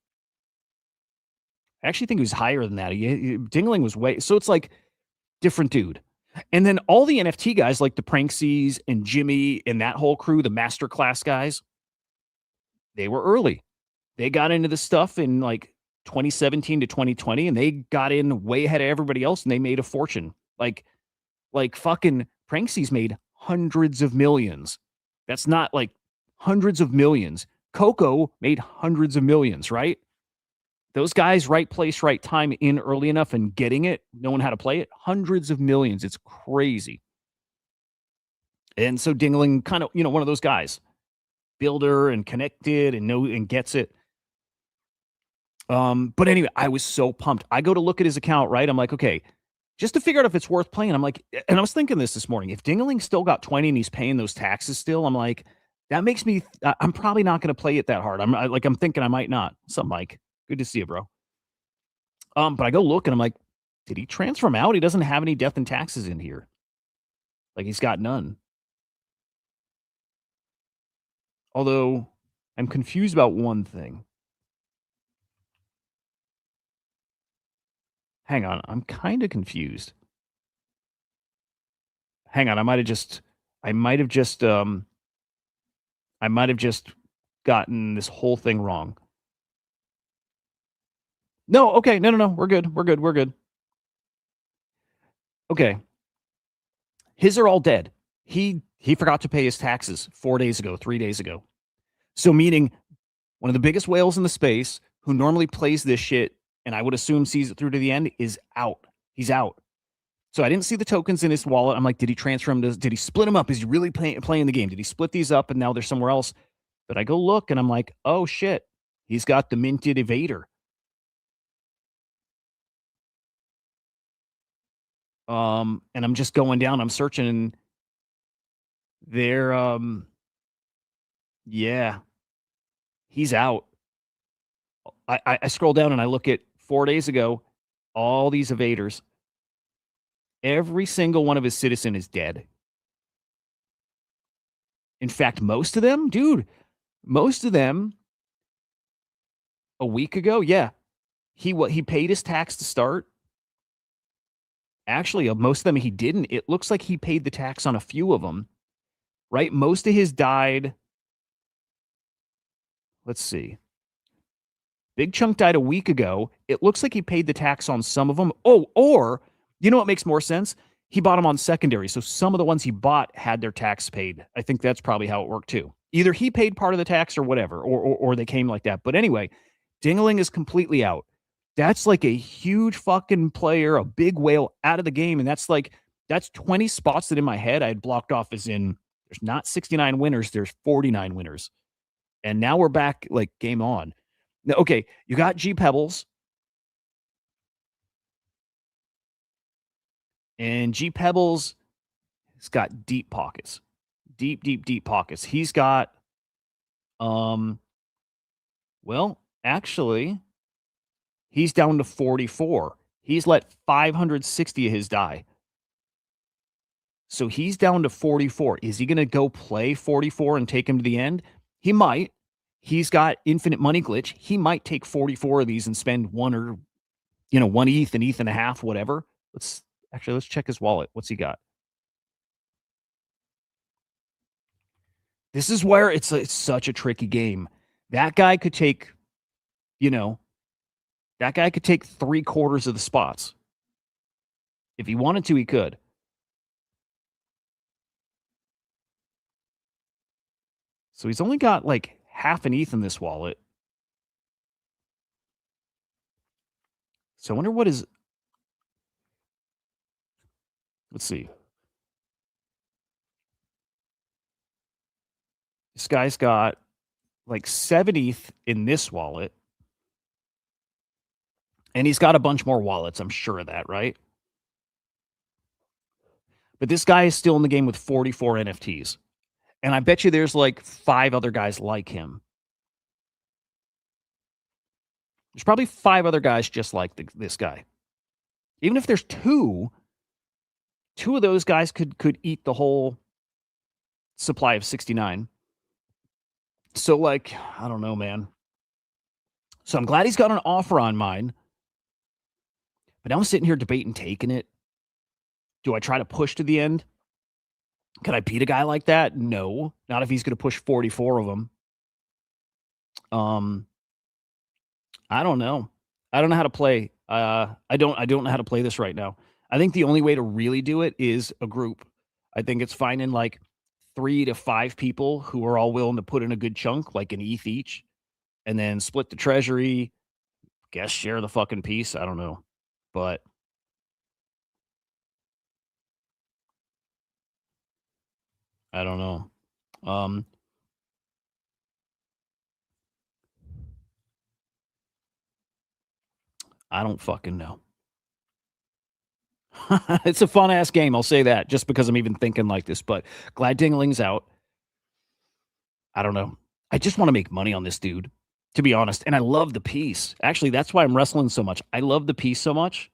I actually think he was higher than that. Dingaling was way, so it's like different dude. And then all the NFT guys like the Pranksies and Jimmy and that whole crew, the masterclass guys, they were early. They got into the stuff in like 2017 to 2020 and they got in way ahead of everybody else and they made a fortune. Like fucking Pranksies made hundreds of millions. That's not like hundreds of millions. Coco made hundreds of millions, right? Those guys, right place, right time, in early enough and getting it, knowing how to play it, hundreds of millions. It's crazy. And so Dingling kind of, one of those guys, builder and connected and gets it. But anyway, I was so pumped. I go to look at his account, right? I'm like, okay, just to figure out if it's worth playing. I'm like, and I was thinking this morning, if Dingling still got 20 and he's paying those taxes still, I'm like, that makes me, I'm probably not going to play it that hard. I'm thinking I might not. What's up, Mike? Good to see you, bro. But I go look and I'm like, did he transfer him out? He doesn't have any death and taxes in here. Like he's got none. Although I'm confused about one thing. Hang on, I'm kind of confused. Hang on, I might have just gotten this whole thing wrong. No, okay, no. We're good. Okay. His are all dead. He forgot to pay his taxes 4 days ago, 3 days ago. So meaning one of the biggest whales in the space who normally plays this shit and I would assume sees it through to the end is out. He's out. So I didn't see the tokens in his wallet. I'm like, did he transfer them? Did he split them up? Is he really playing the game? Did he split these up and now they're somewhere else? But I go look and I'm like, oh shit, he's got the minted evader. And I'm just going down, I'm searching and they're, yeah, he's out. I scroll down and I look at 4 days ago, all these evaders. Every single one of his citizen is dead. In fact, most of them, a week ago, yeah, he paid his tax to start. Actually, most of them he didn't. It looks like he paid the tax on a few of them, right? Most of his died. Let's see. Big chunk died a week ago. It looks like he paid the tax on some of them. Oh, or you know what makes more sense? He bought them on secondary. So some of the ones he bought had their tax paid. I think that's probably how it worked too. Either he paid part of the tax or whatever, or they came like that. But anyway, Dingling is completely out. That's like a huge fucking player, a big whale out of the game. And that's 20 spots that in my head I had blocked off as in there's not 69 winners, there's 49 winners. And now we're back, like, game on. Now, okay, you got G Pebbles. And G Pebbles has got deep pockets. Deep pockets. He's got, well, actually, he's down to 44. He's let 560 of his die. So he's down to 44. Is he going to go play 44 and take him to the end? He might. He's got infinite money glitch. He might take 44 of these and spend one ETH, an ETH and a half, whatever. Let's check his wallet. What's he got? This is where it's such a tricky game. That guy could take, that guy could take 3/4 of the spots. If he wanted to, he could. So he's only got like half an ETH in this wallet. So I wonder what is. Let's see. This guy's got like 7 ETH in this wallet. And he's got a bunch more wallets. I'm sure of that, right? But this guy is still in the game with 44 NFTs. And I bet you there's like 5 other guys like him. There's probably 5 other guys just like this guy. Even if there's 2 of those guys could eat the whole supply of 69. So, like, I don't know, man. So I'm glad he's got an offer on mine. But now I'm sitting here debating taking it. Do I try to push to the end? Can I beat a guy like that? No, not if he's going to push 44 of them. I don't know. I don't know how to play. I don't know how to play this right now. I think the only way to really do it is a group. I think it's finding like 3 to 5 people who are all willing to put in a good chunk, like an ETH each, and then split the treasury. Guess share the fucking piece. I don't know, but I don't know. I don't fucking know. It's a fun ass game. I'll say that just because I'm even thinking like this. But Glad Dingling's out. I don't know. I just want to make money on this dude, to be honest. And I love the piece. Actually, that's why I'm wrestling so much. I love the piece so much.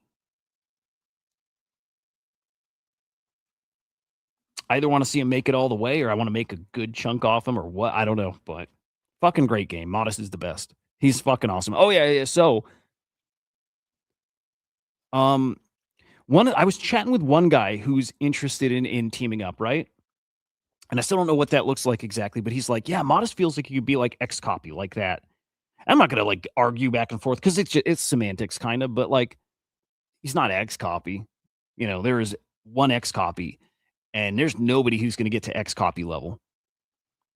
I either want to see him make it all the way or I want to make a good chunk off him or what. I don't know. But fucking great game. Modest is the best. He's fucking awesome. Oh, yeah. So, I was chatting with one guy who's interested in teaming up, right? And I still don't know what that looks like exactly, but he's like, yeah, Modest feels like he could be like X copy like that. I'm not gonna like argue back and forth because it's semantics kind of, but like he's not X copy. You know, there is one X copy, and there's nobody who's gonna get to X copy level.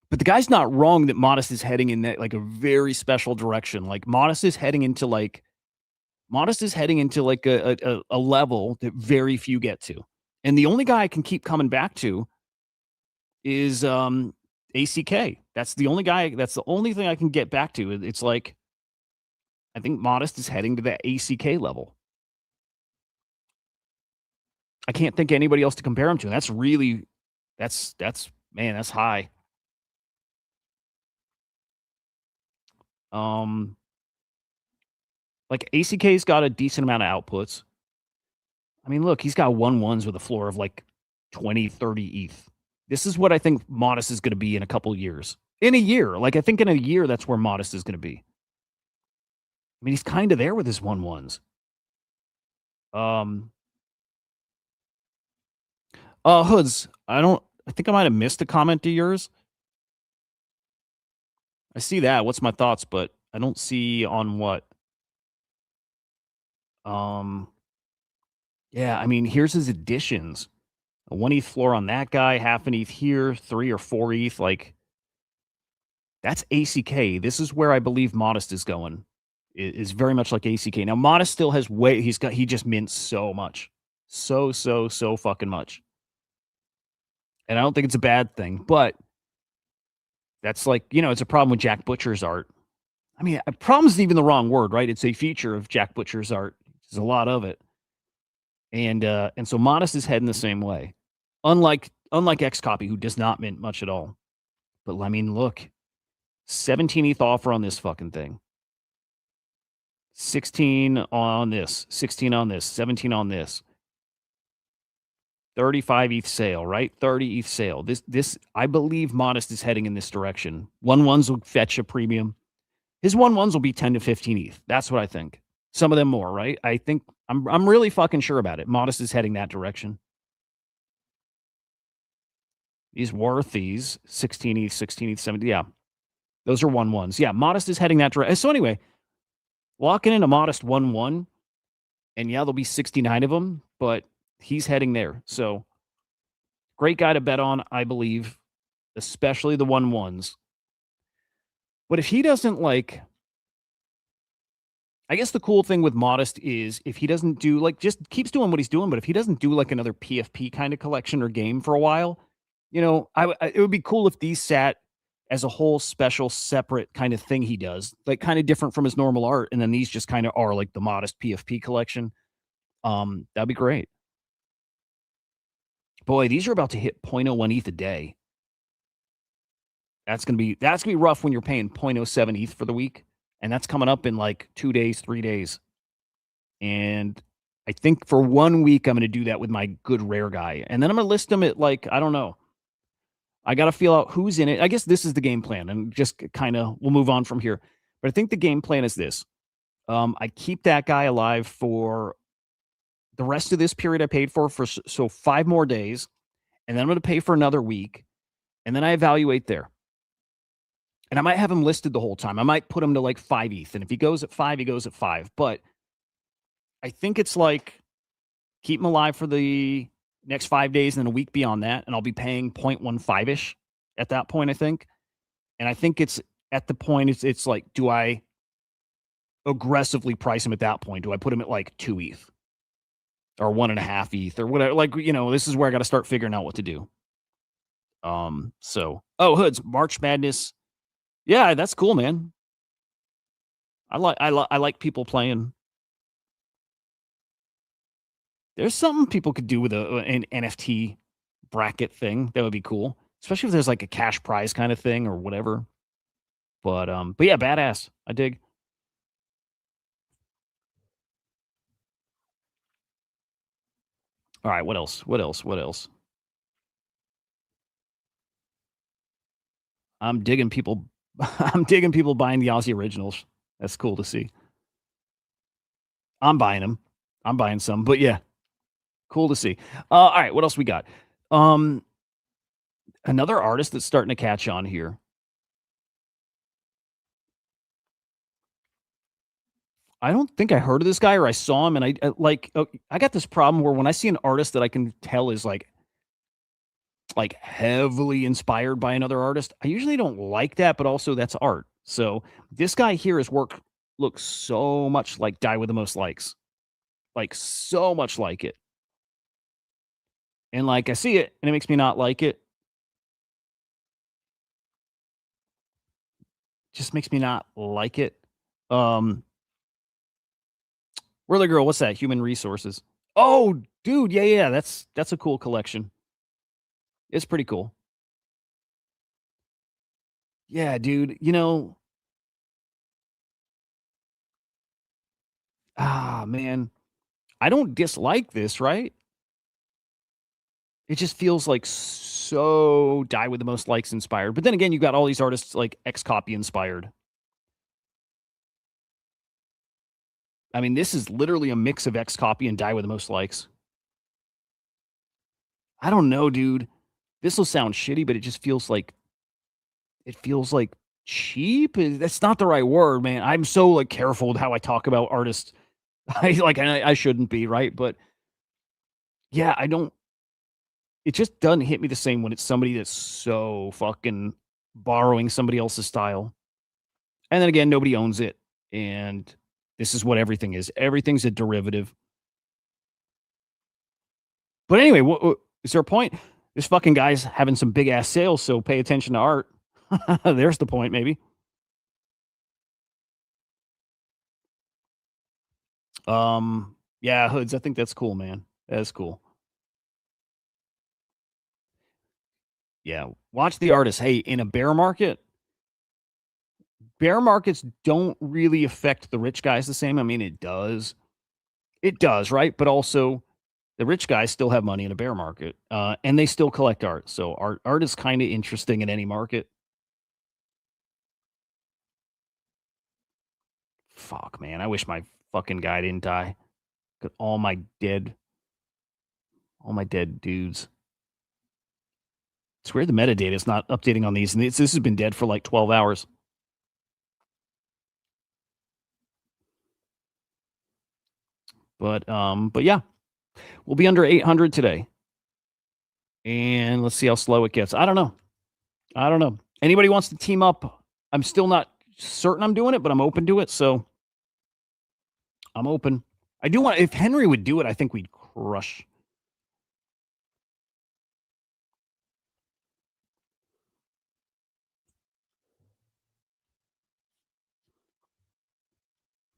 But the guy's not wrong that Modest is heading in that like a very special direction. Like Modest is heading into like a level that very few get to. And the only guy I can keep coming back to is ACK. That's the only guy. That's the only thing I can get back to. It's like I think Modest is heading to that ACK level. I can't think of anybody else to compare him to. That's really, that's man, that's high. Like ACK's got a decent amount of outputs. I mean, look, he's got 1-1s with a floor of like 20, 30 ETH. This is what I think Modest is going to be in a couple years. In a year, like I think in a year, that's where Modest is going to be. I mean, he's kind of there with his 1-1s. Hoods, I think I might have missed a comment to yours. I see that. What's my thoughts? But I don't see on what. Yeah, I mean, here's his additions. A 1 ETH floor on that guy, half an ETH here, 3 or 4 ETH. Like, that's ACK. This is where I believe Modest is going. Is very much like ACK. Now, Modest still has he just mints so much. So fucking much. And I don't think it's a bad thing, but that's like, it's a problem with Jack Butcher's art. I mean, a problem isn't even the wrong word, right? It's a feature of Jack Butcher's art. There's a lot of it. And so Modest is heading the same way. Unlike X Copy, who does not mint much at all. But I mean, look, 17 ETH offer on this fucking thing. 16 on this, 16 on this, 17 on this. 35 ETH sale, right? 30 ETH sale. This I believe Modest is heading in this direction. 1-1s will fetch a premium. His 1-1s will be 10 to 15 ETH. That's what I think. Some of them more, right? I think I'm really fucking sure about it. Modest is heading that direction. He's worth these 16 ETH, 16 ETH, 70. Yeah. Those are 1-1s. Yeah, Modest is heading that direction. So anyway, locking in a Modest 1-1, and yeah, there'll be 69 of them, but he's heading there. So great guy to bet on, I believe, especially the 1-1s. But if he doesn't like, I guess the cool thing with Modest is if he doesn't do like, just keeps doing what he's doing, but if he doesn't do like another PFP kind of collection or game for a while, it would be cool if these sat as a whole special separate kind of thing he does, like kind of different from his normal art. And then these just kind of are like the Modest PFP collection. That'd be great. Boy, these are about to hit 0.01 ETH a day. That's gonna be rough when you're paying 0.07 ETH for the week. And that's coming up in like 2 days, 3 days. And I think for 1 week, I'm going to do that with my good rare guy. And then I'm going to list them at like, I don't know. I got to feel out who's in it. I guess this is the game plan. And just kind of, we'll move on from here. But I think the game plan is this. I keep that guy alive for the rest of this period I paid for so 5 more days, and then I'm going to pay for another week, and then I evaluate there. And I might have him listed the whole time. I might put him to like 5 ETH, and if he goes at 5, he goes at 5. But I think it's like keep him alive for the next 5 days and then a week beyond that, and I'll be paying 0.15 ish at that point, I think. And I think it's at the point it's like, do I aggressively price him at that point? Do I put him at like 2 ETH or 1.5 ETH or whatever? Like, this is where I got to start figuring out what to do. Hoods, March Madness. Yeah, that's cool, man. I like people playing. There's something people could do with an NFT bracket thing. That would be cool, especially if there's like a cash prize kind of thing or whatever. But yeah, badass. I dig. All right, what else? I'm digging people. I'm digging people buying the Aussie originals. That's cool to see. I'm buying them. I'm buying some, but yeah, cool to see. All right, what else we got? Another artist that's starting to catch on here. I don't think I heard of this guy or I saw him, and I got this problem where when I see an artist that I can tell is like heavily inspired by another artist, I usually don't like that, but also that's art. So this guy here, his work looks so much like Die with the Most Likes, like so much like it. And like I see it and it makes me not like it. Just makes me not like it. Whirly Girl, what's that? Human Resources. Oh, dude, yeah. That's a cool collection. It's pretty cool. Yeah, dude. Man. I don't dislike this, right? It just feels like so Die with the Most Likes inspired. But then again, you got all these artists like XCOPY inspired. I mean, this is literally a mix of XCOPY and Die with the Most Likes. I don't know, dude. This will sound shitty, but it just feels like cheap. That's not the right word, man. I'm so like careful with how I talk about artists. I shouldn't be, right? But yeah, I don't. It just doesn't hit me the same when it's somebody that's so fucking borrowing somebody else's style. And then again, nobody owns it, and this is what everything is. Everything's a derivative. But anyway, is there a point? This fucking guy's having some big ass sales, so pay attention to art. There's the point, maybe. Yeah, Hoods. I think that's cool, man. That's cool. Yeah, watch the artist. Hey, in a bear markets don't really affect the rich guys the same. I mean, it does, right? But also, the rich guys still have money in a bear market, and they still collect art. So art is kind of interesting in any market. Fuck, man. I wish my fucking guy didn't die. Got all my dead dudes. It's weird the metadata is not updating on these, and this has been dead for like 12 hours. But yeah, we'll be under 800 today, and let's see how slow it gets. I don't know. Anybody wants to team up? I'm still not certain I'm doing it, but I'm open to it. So I'm open. I do want. If Henry would do it, I think we'd crush.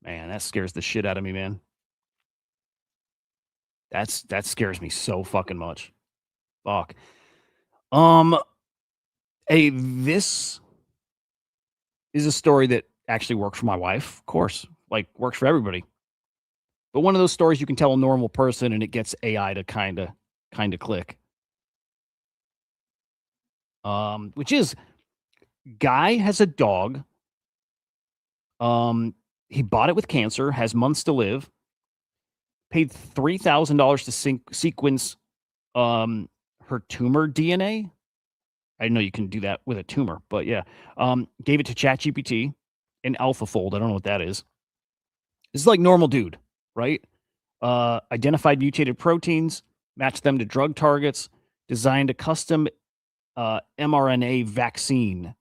Man, that scares the shit out of me, man. That scares me so fucking much. Fuck. Hey, this is a story that actually worked for my wife, of course. Like works for everybody. But one of those stories you can tell a normal person and it gets AI to kind of click. Which is guy has a dog. He bought it with cancer, has months to live. paid $3,000 to sequence her tumor DNA. I didn't know you can do that with a tumor, but yeah. Gave it to ChatGPT in AlphaFold. I don't know what that is. This is like normal dude, right? Identified mutated proteins, matched them to drug targets, designed a custom mRNA vaccine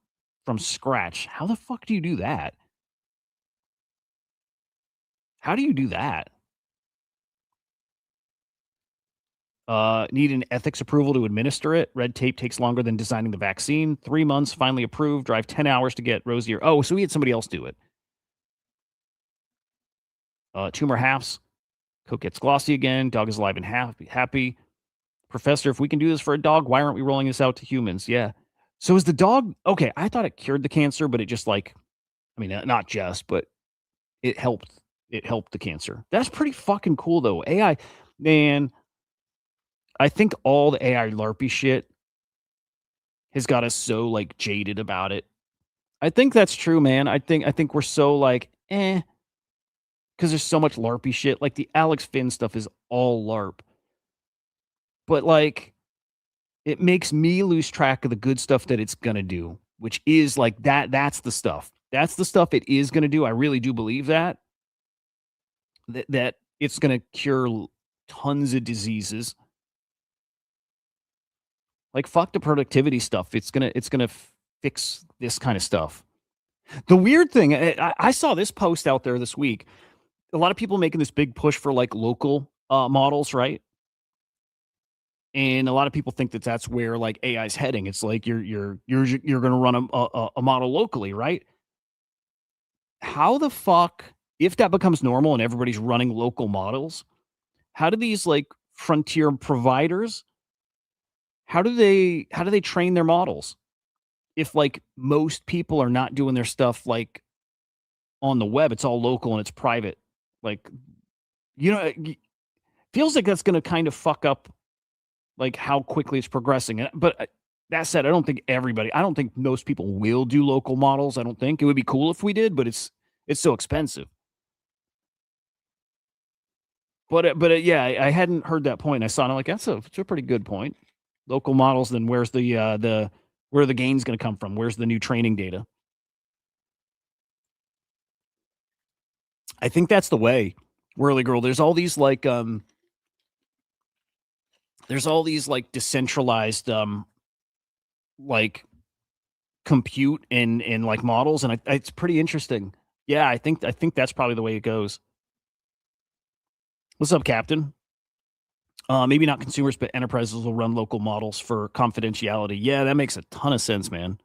from scratch. How the fuck do you do that? How do you do that? Need an ethics approval to administer it. Red tape takes longer than designing the vaccine. 3 months, finally approved. Drive 10 hours to get rosier. Oh, so we had somebody else do it. Tumor halves. Coat gets glossy again. Dog is alive and happy. Professor, if we can do this for a dog, why aren't we rolling this out to humans? Yeah. So is the dog okay? I thought it cured the cancer, but it just like, I mean, not just, but it helped. It helped the cancer. That's pretty fucking cool, though. AI, man. I think all the AI LARPy shit has got us so like jaded about it. I think that's true, man. I think we're so like, because there's so much LARPy shit. Like the Alex Finn stuff is all LARP. But like it makes me lose track of the good stuff that it's gonna do, which is like that's the stuff. That's the stuff it is gonna do. I really do believe that. That it's gonna cure tons of diseases. Like fuck the productivity stuff. It's gonna fix this kind of stuff. The weird thing, I saw this post out there this week. A lot of people making this big push for like local models, right? And a lot of people think that that's where like AI is heading. It's like you're going to run a model locally, right? How the fuck, if that becomes normal and everybody's running local models, how do these like frontier providers, how do they train their models? If like most people are not doing their stuff like on the web, it's all local and it's private. Like, it feels like that's going to kind of fuck up like how quickly it's progressing. But that said, I don't think most people will do local models. I don't think it would be cool if we did, but it's so expensive. But yeah, I hadn't heard that point. I saw it. I'm like, it's a pretty good point. Local models. Then where's where are the gains going to come from? Where's the new training data? I think that's the way. Whirly girl. There's all these like decentralized like compute and like models, and it's pretty interesting. Yeah, I think that's probably the way it goes. What's up, Captain? Maybe not consumers, but enterprises will run local models for confidentiality. Yeah, that makes a ton of sense, man.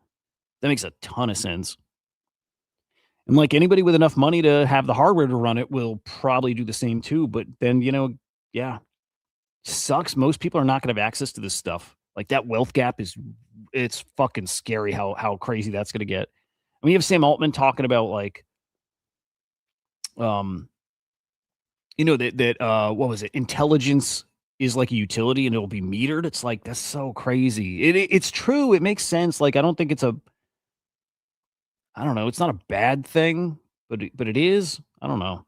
That makes a ton of sense. And like anybody with enough money to have the hardware to run it will probably do the same too. But then, yeah, sucks. Most people are not going to have access to this stuff. Like that wealth gap it's fucking scary how crazy that's going to get. And we have Sam Altman talking about like, that what was it? Intelligence is like a utility and it'll be metered. It's like, that's so crazy. It's true. It makes sense. Like, I don't think it's I don't know. It's not a bad thing, but it is. I don't know.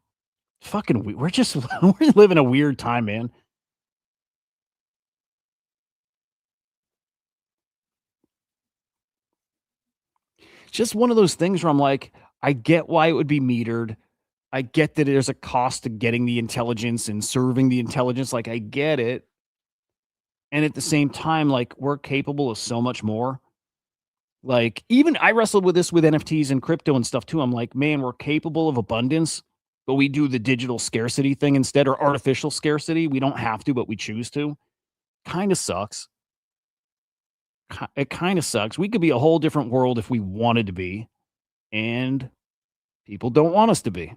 Fucking, we're just we're living a weird time, man. Just one of those things where I'm like, I get why it would be metered. I get that there's a cost to getting the intelligence and serving the intelligence. Like, I get it. And at the same time, like, we're capable of so much more. Like, even I wrestled with this with NFTs and crypto and stuff too. I'm like, man, we're capable of abundance, but we do the digital scarcity thing instead, or artificial scarcity. We don't have to, but we choose to. Kind of sucks. It kind of sucks. We could be a whole different world if we wanted to be, and people don't want us to be.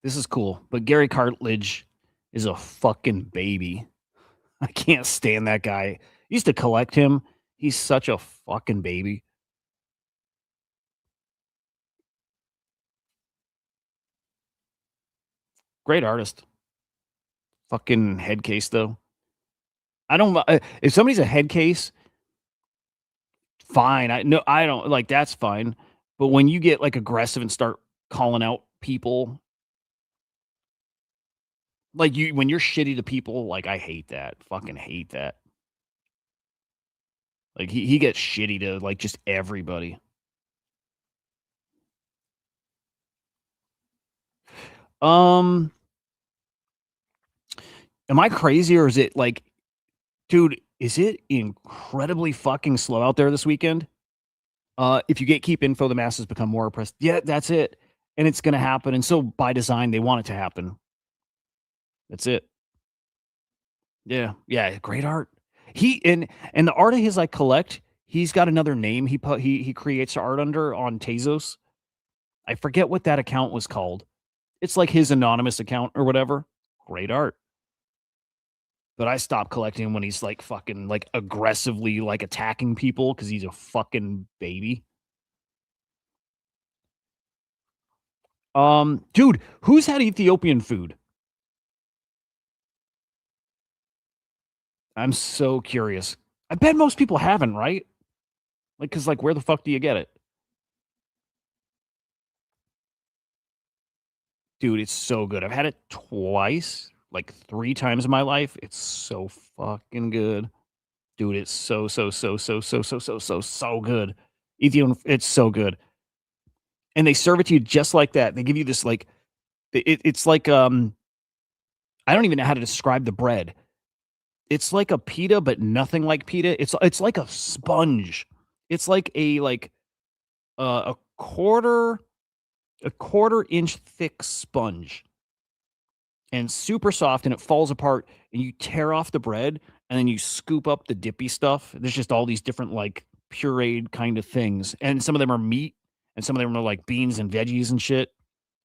This is cool, but Gary Cartledge is a fucking baby. I can't stand that guy. I used to collect him. He's such a fucking baby. Great artist. Fucking head case though. I don't. If somebody's a head case, fine. I don't like that's fine. But when you get like aggressive and start calling out people, like you when you're shitty to people, like I hate that. Fucking hate that. Like he gets shitty to like just everybody. Um, am I crazy or is it like, dude, is it incredibly fucking slow out there this weekend? If you get keep info, the masses become more oppressed. Yeah, that's it. And it's gonna happen. And so by design, they want it to happen. That's it. Yeah, yeah, great art. He and the art of his I collect. He's got another name he creates art under on Tezos. I forget what that account was called. It's like his anonymous account or whatever. Great art. But I stopped collecting him when he's like fucking like aggressively like attacking people because he's a fucking baby. Dude, who's had Ethiopian food? I'm so curious. I bet most people haven't, right? Like, cause like, where the fuck do you get it, dude? It's so good. I've had it twice, like 3 times in my life. It's so fucking good, dude. It's so good. Ethiopian, it's so good, and they serve it to you just like that. They give you this like, it's like I don't even know how to describe the bread. It's like a pita, but nothing like pita. It's like a sponge. It's like a quarter inch thick sponge and super soft and it falls apart and you tear off the bread and then you scoop up the dippy stuff. There's just all these different like pureed kind of things. And some of them are meat and some of them are like beans and veggies and shit.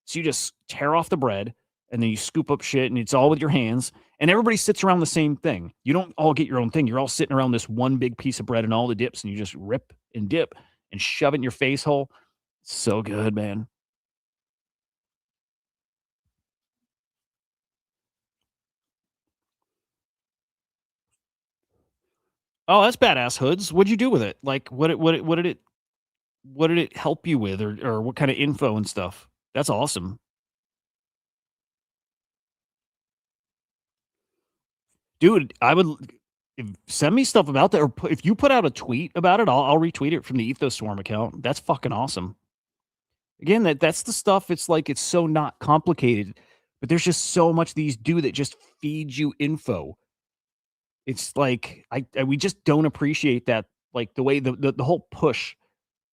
So you just tear off the bread and then you scoop up shit and it's all with your hands and everybody sits around the same thing. You don't all get your own thing. You're all sitting around this one big piece of bread and all the dips and you just rip and dip and shove it in your face hole. So good, man. Oh, that's badass, Hoods. What'd you do with it? Like, what did it help you with, or what kind of info and stuff? That's awesome, dude. Send me stuff about that, or if you put out a tweet about it, I'll retweet it from the Ethos Swarm account. That's fucking awesome. Again, that's the stuff. It's like it's so not complicated, but there's just so much these do that just feeds you info. It's like we just don't appreciate that, like the way the whole push.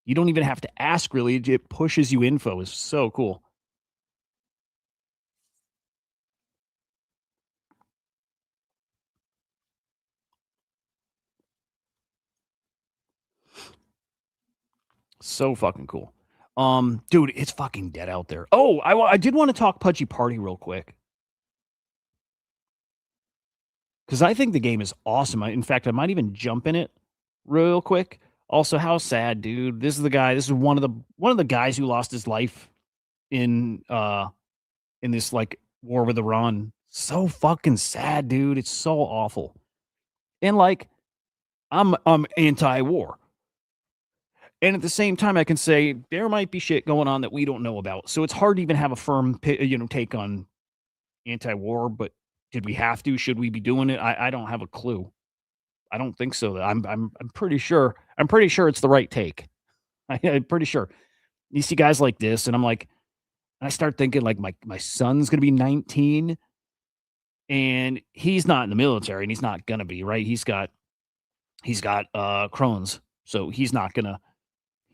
You don't even have to ask really. It pushes you info is so cool. So fucking cool. Dude, it's fucking dead out there. Oh, I did want to talk Pudgy Party real quick because I think the game is awesome. In fact, I might even jump in it real quick. Also, how sad, dude. This is the guy. This is one of the guys who lost his life in this like war with Iran. So fucking sad, dude. It's so awful. And like, I'm anti-war. And at the same time, I can say there might be shit going on that we don't know about. So it's hard to even have a firm, take on anti-war. But did we have to? Should we be doing it? I don't have a clue. I don't think so. I'm pretty sure. I'm pretty sure it's the right take. I'm pretty sure. You see guys like this, and I'm like, I start thinking like my son's gonna be 19, and he's not in the military, and he's not gonna be right. He's got Crohn's, so he's not gonna.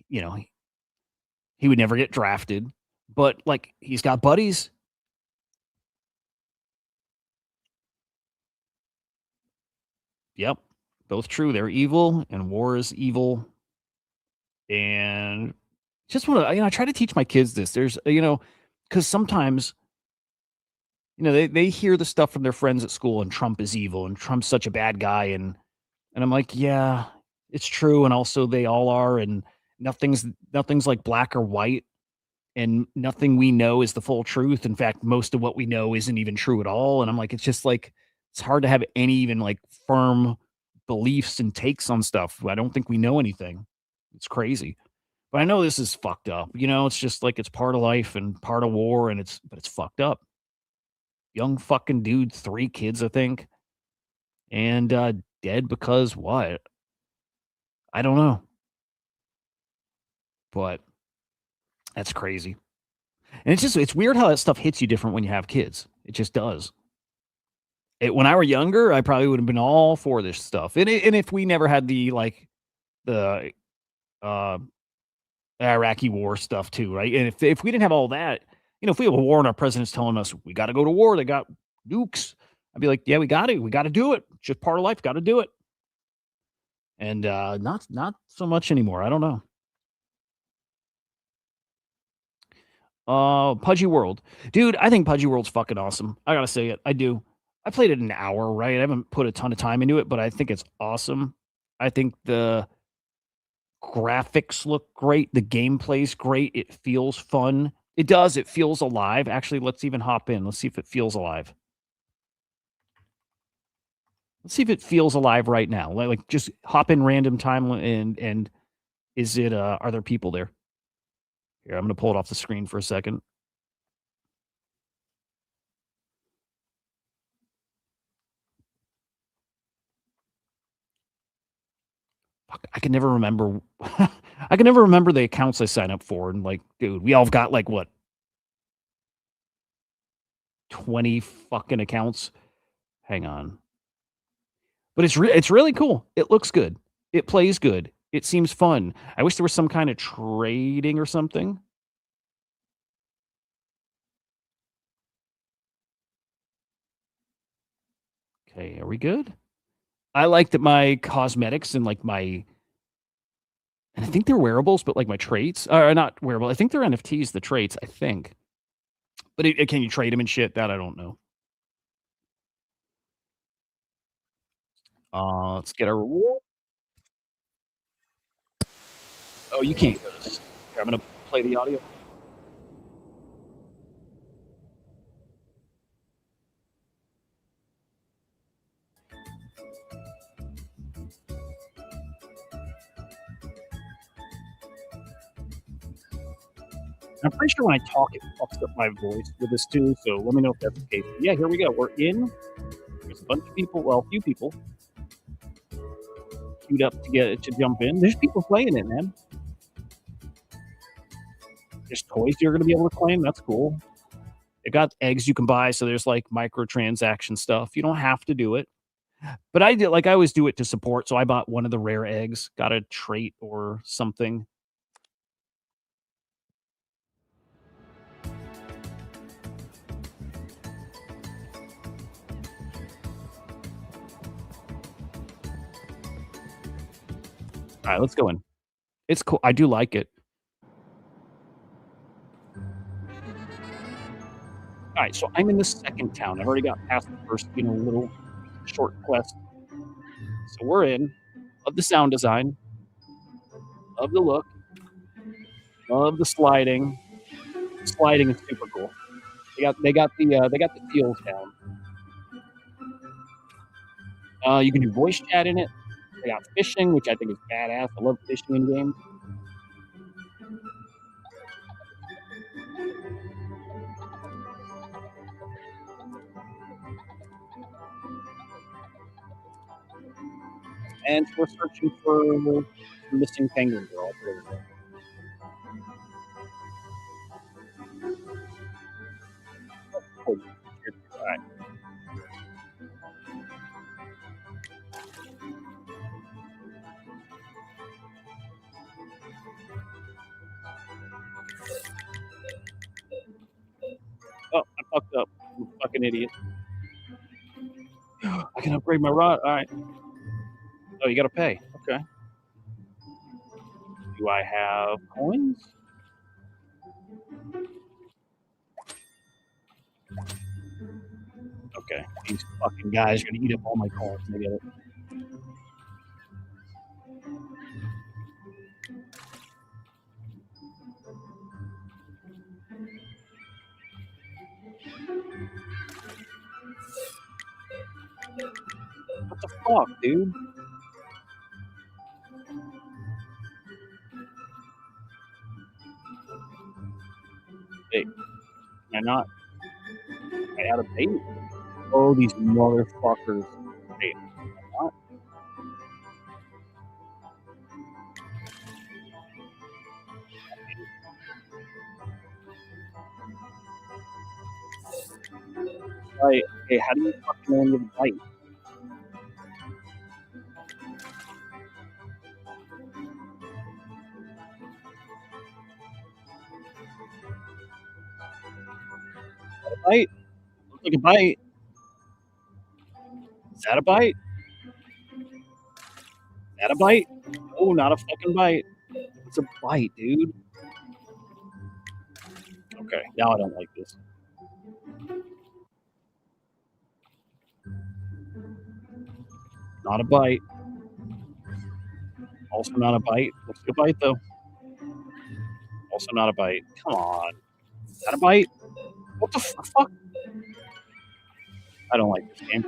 You know, he would never get drafted, but like he's got buddies. Yep, both true. They're evil, and war is evil. And just want to, I try to teach my kids this. There's, because sometimes, they hear the stuff from their friends at school, and Trump is evil, and Trump's such a bad guy, and I'm like, yeah, it's true, and also they all are, and nothing's like black or white, and nothing we know is the full truth. In fact, most of what we know isn't even true at all. And I'm like, it's just like it's hard to have any even like firm beliefs and takes on stuff. I don't think we know anything. It's crazy. But I know this is fucked up. It's just like it's part of life and part of war, and it's fucked up. Young fucking dude, 3 kids, I think, and dead because what? I don't know, but that's crazy. And it's weird how that stuff hits you different when you have kids. It just does. When I were younger, I probably would have been all for this stuff. And if we never had the uh, Iraqi war stuff too, right? And if we didn't have all that, if we have a war and our president's telling us we got to go to war, they got nukes, I'd be like, yeah, we got to do it. It's just part of life, got to do it. And not so much anymore. I don't know. Pudgy World, dude. I think Pudgy World's fucking awesome. I gotta say it. I do. I played it an hour, right? I haven't put a ton of time into it, but I think it's awesome. I think the graphics look great. The gameplay's great. It feels fun. It does. It feels alive. Actually, let's even hop in. Let's see if it feels alive. Let's see if it feels alive right now. Like just hop in random time and is it are there people there? Here, I'm gonna pull it off the screen for a second. Fuck, I can never remember. I can never remember the accounts I sign up for. And like, dude, we all got like what 20 fucking accounts. Hang on. But it's really cool. It looks good. It plays good. It seems fun. I wish there was some kind of trading or something. Okay, are we good? I like that my cosmetics and like and I think they're wearables, but like my traits are not wearable. I think they're NFTs, the traits, I think. But can you trade them and shit? That I don't know. Let's get our reward. Oh, you can't go to this. Here, I'm gonna play the audio. I'm pretty sure when I talk, it fucks up my voice with this too. So let me know if that's the case. Yeah, here we go. We're in. There's a bunch of people. Well, a few people queued up to jump in. There's people playing it, man. There's toys you're gonna be able to claim. That's cool. They got eggs you can buy, so there's like microtransaction stuff. You don't have to do it, but I did. Like I always do it to support. So I bought one of the rare eggs, got a trait or something. All right, let's go in. It's cool. I do like it. All right, so I'm in the second town. I've already got past the first, little short quest. So we're in. Love the sound design. Love the look. Love the sliding. Sliding is super cool. They got the feels down. You can do voice chat in it. They got fishing, which I think is badass. I love fishing in games. And we're searching for the missing penguin girl. All right. Oh, I fucked up. I'm a fucking idiot. I can upgrade my rod. All right. Oh, you got to pay. Okay. Do I have coins? Okay. These fucking guys are gonna eat up all my coins. I get it. What the fuck, dude? Wait, can I not? I out of bait? Oh, these motherfuckers. Wait, am I not? Right. Okay, how do you fucking land with a bite? A bite? Looks like a bite. Is that a bite? Is that a bite? Oh, not a fucking bite. It's a bite, dude. Okay, now I don't like this. Not a bite. Also not a bite. Looks like a bite, though. Also not a bite. Come on. Is that a bite? What the fuck? I don't like this game.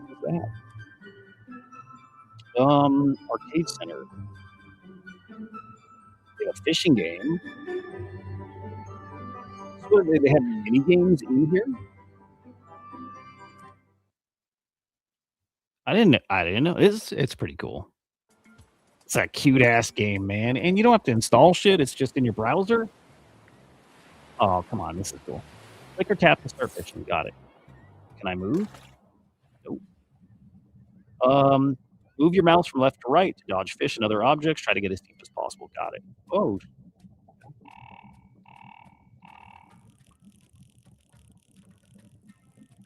What's that? Arcade Center. They have a fishing game. So they have mini games in here? I didn't know. It's pretty cool. It's a cute ass game, man. And you don't have to install shit. It's just in your browser. Oh, come on. This is cool. Click or tap to start fishing. Got it. Can I move? Nope. Move your mouse from left to right to dodge fish and other objects. Try to get as deep as possible. Got it. Oh.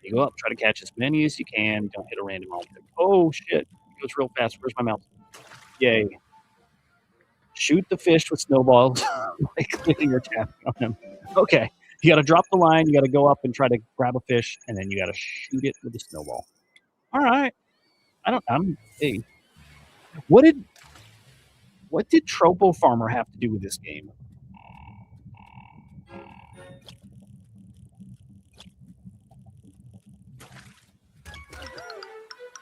You go up. Try to catch as many as you can. Don't hit a random object. Oh, shit. It goes real fast. Where's my mouse? Yay. Shoot the fish with snowballs by clicking or tapping on them. Okay. You got to drop the line. You got to go up and try to grab a fish, and then you got to shoot it with a snowball. All right. Hey. What did Tropo Farmer have to do with this game?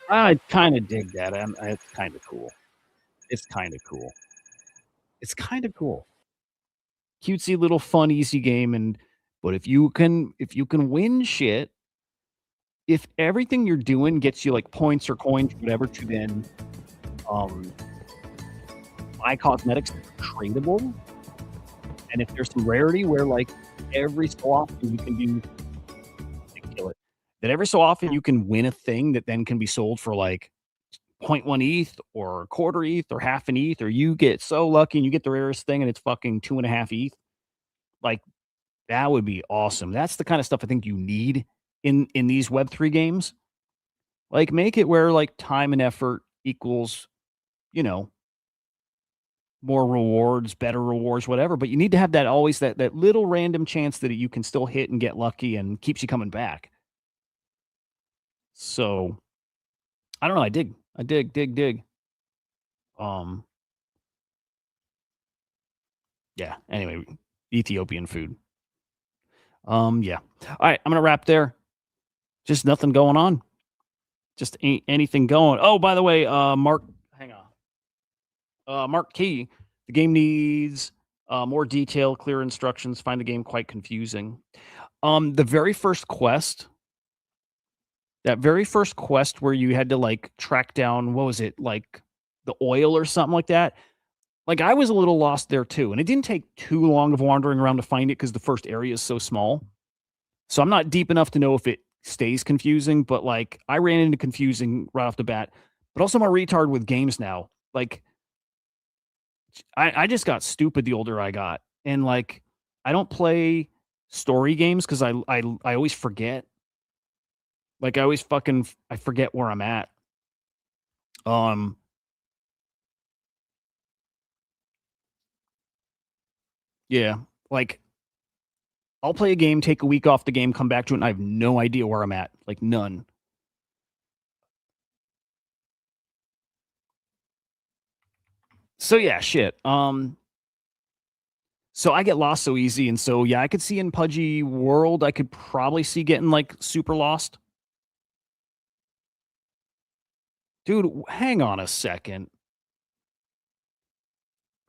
I kind of dig that. It's kind of cool. It's kind of cool. It's kind of cool. Cutesy little fun, easy game, but if you can win shit, if everything you're doing gets you like points or coins, whatever, to then buy cosmetics that are tradable, and if there's some rarity where like every so often you can do kill it, that every so often you can win a thing that then can be sold for like 0.1 ETH or a quarter ETH or half an ETH, or you get so lucky and you get the rarest thing and it's fucking 2.5 ETH. Like that would be awesome. That's the kind of stuff I think you need in these Web3 games. Like make it where like time and effort equals, you know, more rewards, better rewards, whatever. But you need to have that always that little random chance that you can still hit and get lucky and keeps you coming back. So I don't know. I dig. Yeah. Anyway, Ethiopian food. Yeah. All right. I'm gonna wrap there. Just nothing going on. Just ain't anything going. Oh, by the way, Mark, hang on. Mark Key, the game needs more detail, clear instructions. Find the game quite confusing. The very first quest, where you had to like track down, what was it, like the oil or something like that? Like I was a little lost there too, and it didn't take too long of wandering around to find it because the first area is so small. So I'm not deep enough to know if it stays confusing, but like I ran into confusing right off the bat. But also I'm a retard with games now. Like I just got stupid the older I got. And like I don't play story games because I always forget. Like I forget where I'm at. Yeah. Like I'll play a game, take a week off the game, come back to it, and I have no idea where I'm at. Like none. So yeah, shit. So I get lost so easy, and so yeah, I could see in Pudgy World, I could probably see getting like super lost. Dude, hang on a second.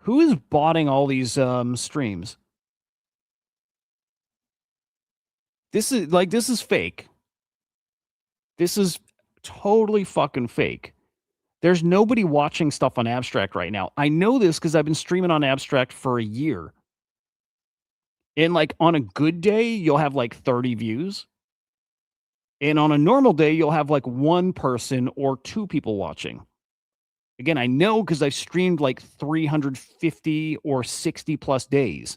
Who is botting all these streams? This is fake. This is totally fucking fake. There's nobody watching stuff on Abstract right now. I know this because I've been streaming on Abstract for a year. And like on a good day, you'll have like 30 views. And on a normal day, you'll have like one person or two people watching. Again, I know because I've streamed like 350 or 60 plus days.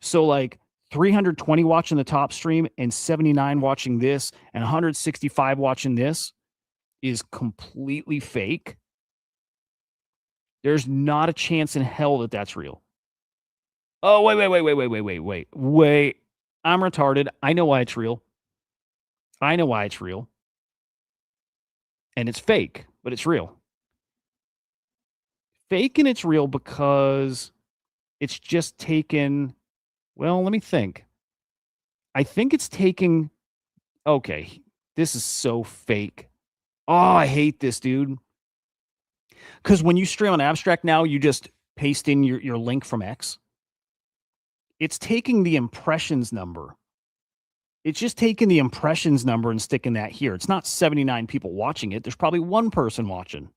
So like 320 watching the top stream and 79 watching this and 165 watching this is completely fake. There's not a chance in hell that that's real. Oh, wait. I'm retarded. I know why it's real. And it's fake, but it's real. Fake and it's real because it's just taken, well, let me think. I think it's taking, okay, this is so fake. Oh, I hate this, dude. Because when you stream on Abstract now, you just paste in your link from X. It's taking the impressions number. It's just taking the impressions number and sticking that here. It's not 79 people watching it. There's probably one person watching.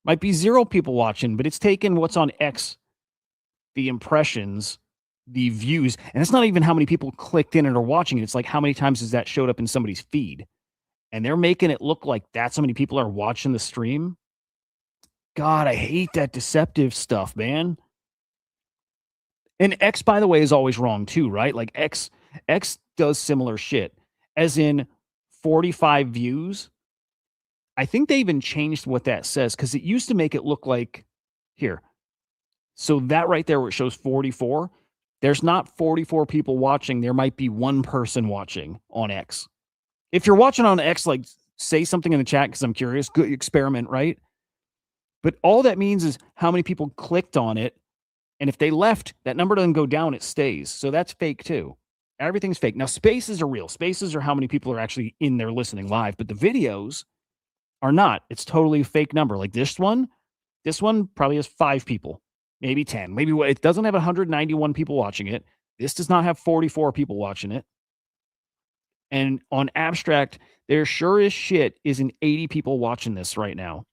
Might be 0 people watching, but it's taking what's on X, the impressions, the views, and it's not even how many people clicked in and are watching it. It's like how many times has that showed up in somebody's feed? And they're making it look like that's how many people are watching the stream. God, I hate that deceptive stuff, man. And X, by the way, is always wrong too, right? Like X does similar shit. As in 45 views. I think they even changed what that says because it used to make it look like here. So that right there where it shows 44, there's not 44 people watching. There might be one person watching on X. If you're watching on X, like say something in the chat because I'm curious. Good experiment, right? But all that means is how many people clicked on it. And if they left, that number doesn't go down, it stays. So that's fake too. Everything's fake. Now, spaces are real. Spaces are how many people are actually in there listening live, but the videos are not. It's totally a fake number. Like this one probably has 5 people, maybe 10. Maybe it doesn't have 191 people watching it. This does not have 44 people watching it. And on Abstract, there sure as shit isn't 80 people watching this right now.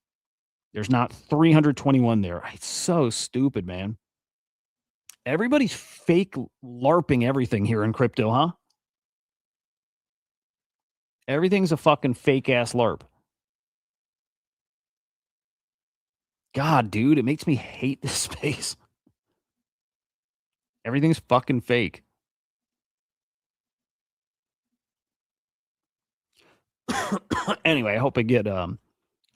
There's not 321 there. It's so stupid, man. Everybody's fake LARPing everything here in crypto, huh? Everything's a fucking fake ass LARP. God, dude, it makes me hate this space. Everything's fucking fake. Anyway, I hope I get a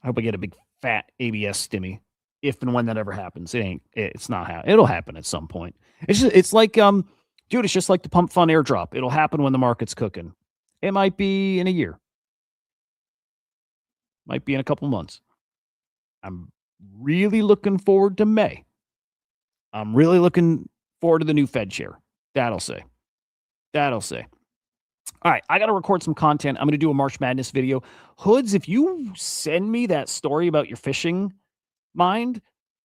big fat ABS stimmy if and when that ever happens. It's not happening. It'll happen at some point. It's like dude, it's just like the Pump Fund airdrop. It'll happen when the market's cooking. It might be in a year. Might be in a couple months. I'm really looking forward to May. I'm really looking forward to the new Fed chair. That'll say. All right, I got to record some content. I'm going to do a March Madness video. Hoods, if you send me that story about your fishing mind,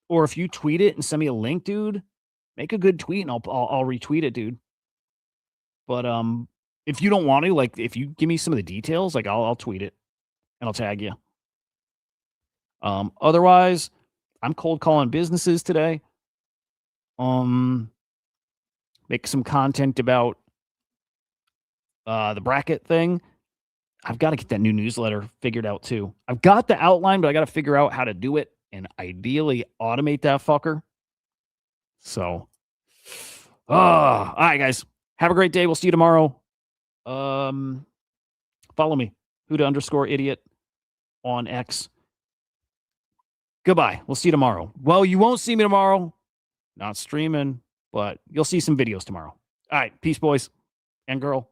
or if you tweet it and send me a link, dude, make a good tweet and I'll retweet it, dude. But if you don't want to, like, if you give me some of the details, like, I'll tweet it and I'll tag you. Otherwise, I'm cold calling businesses today. Make some content about the bracket thing. I've got to get that new newsletter figured out too. I've got the outline, but I got to figure out how to do it and ideally automate that fucker. So, all right, guys, have a great day. We'll see you tomorrow. Follow me, Huda_idiot on X. Goodbye. We'll see you tomorrow. Well, you won't see me tomorrow. Not streaming, but you'll see some videos tomorrow. All right. Peace, boys and girl.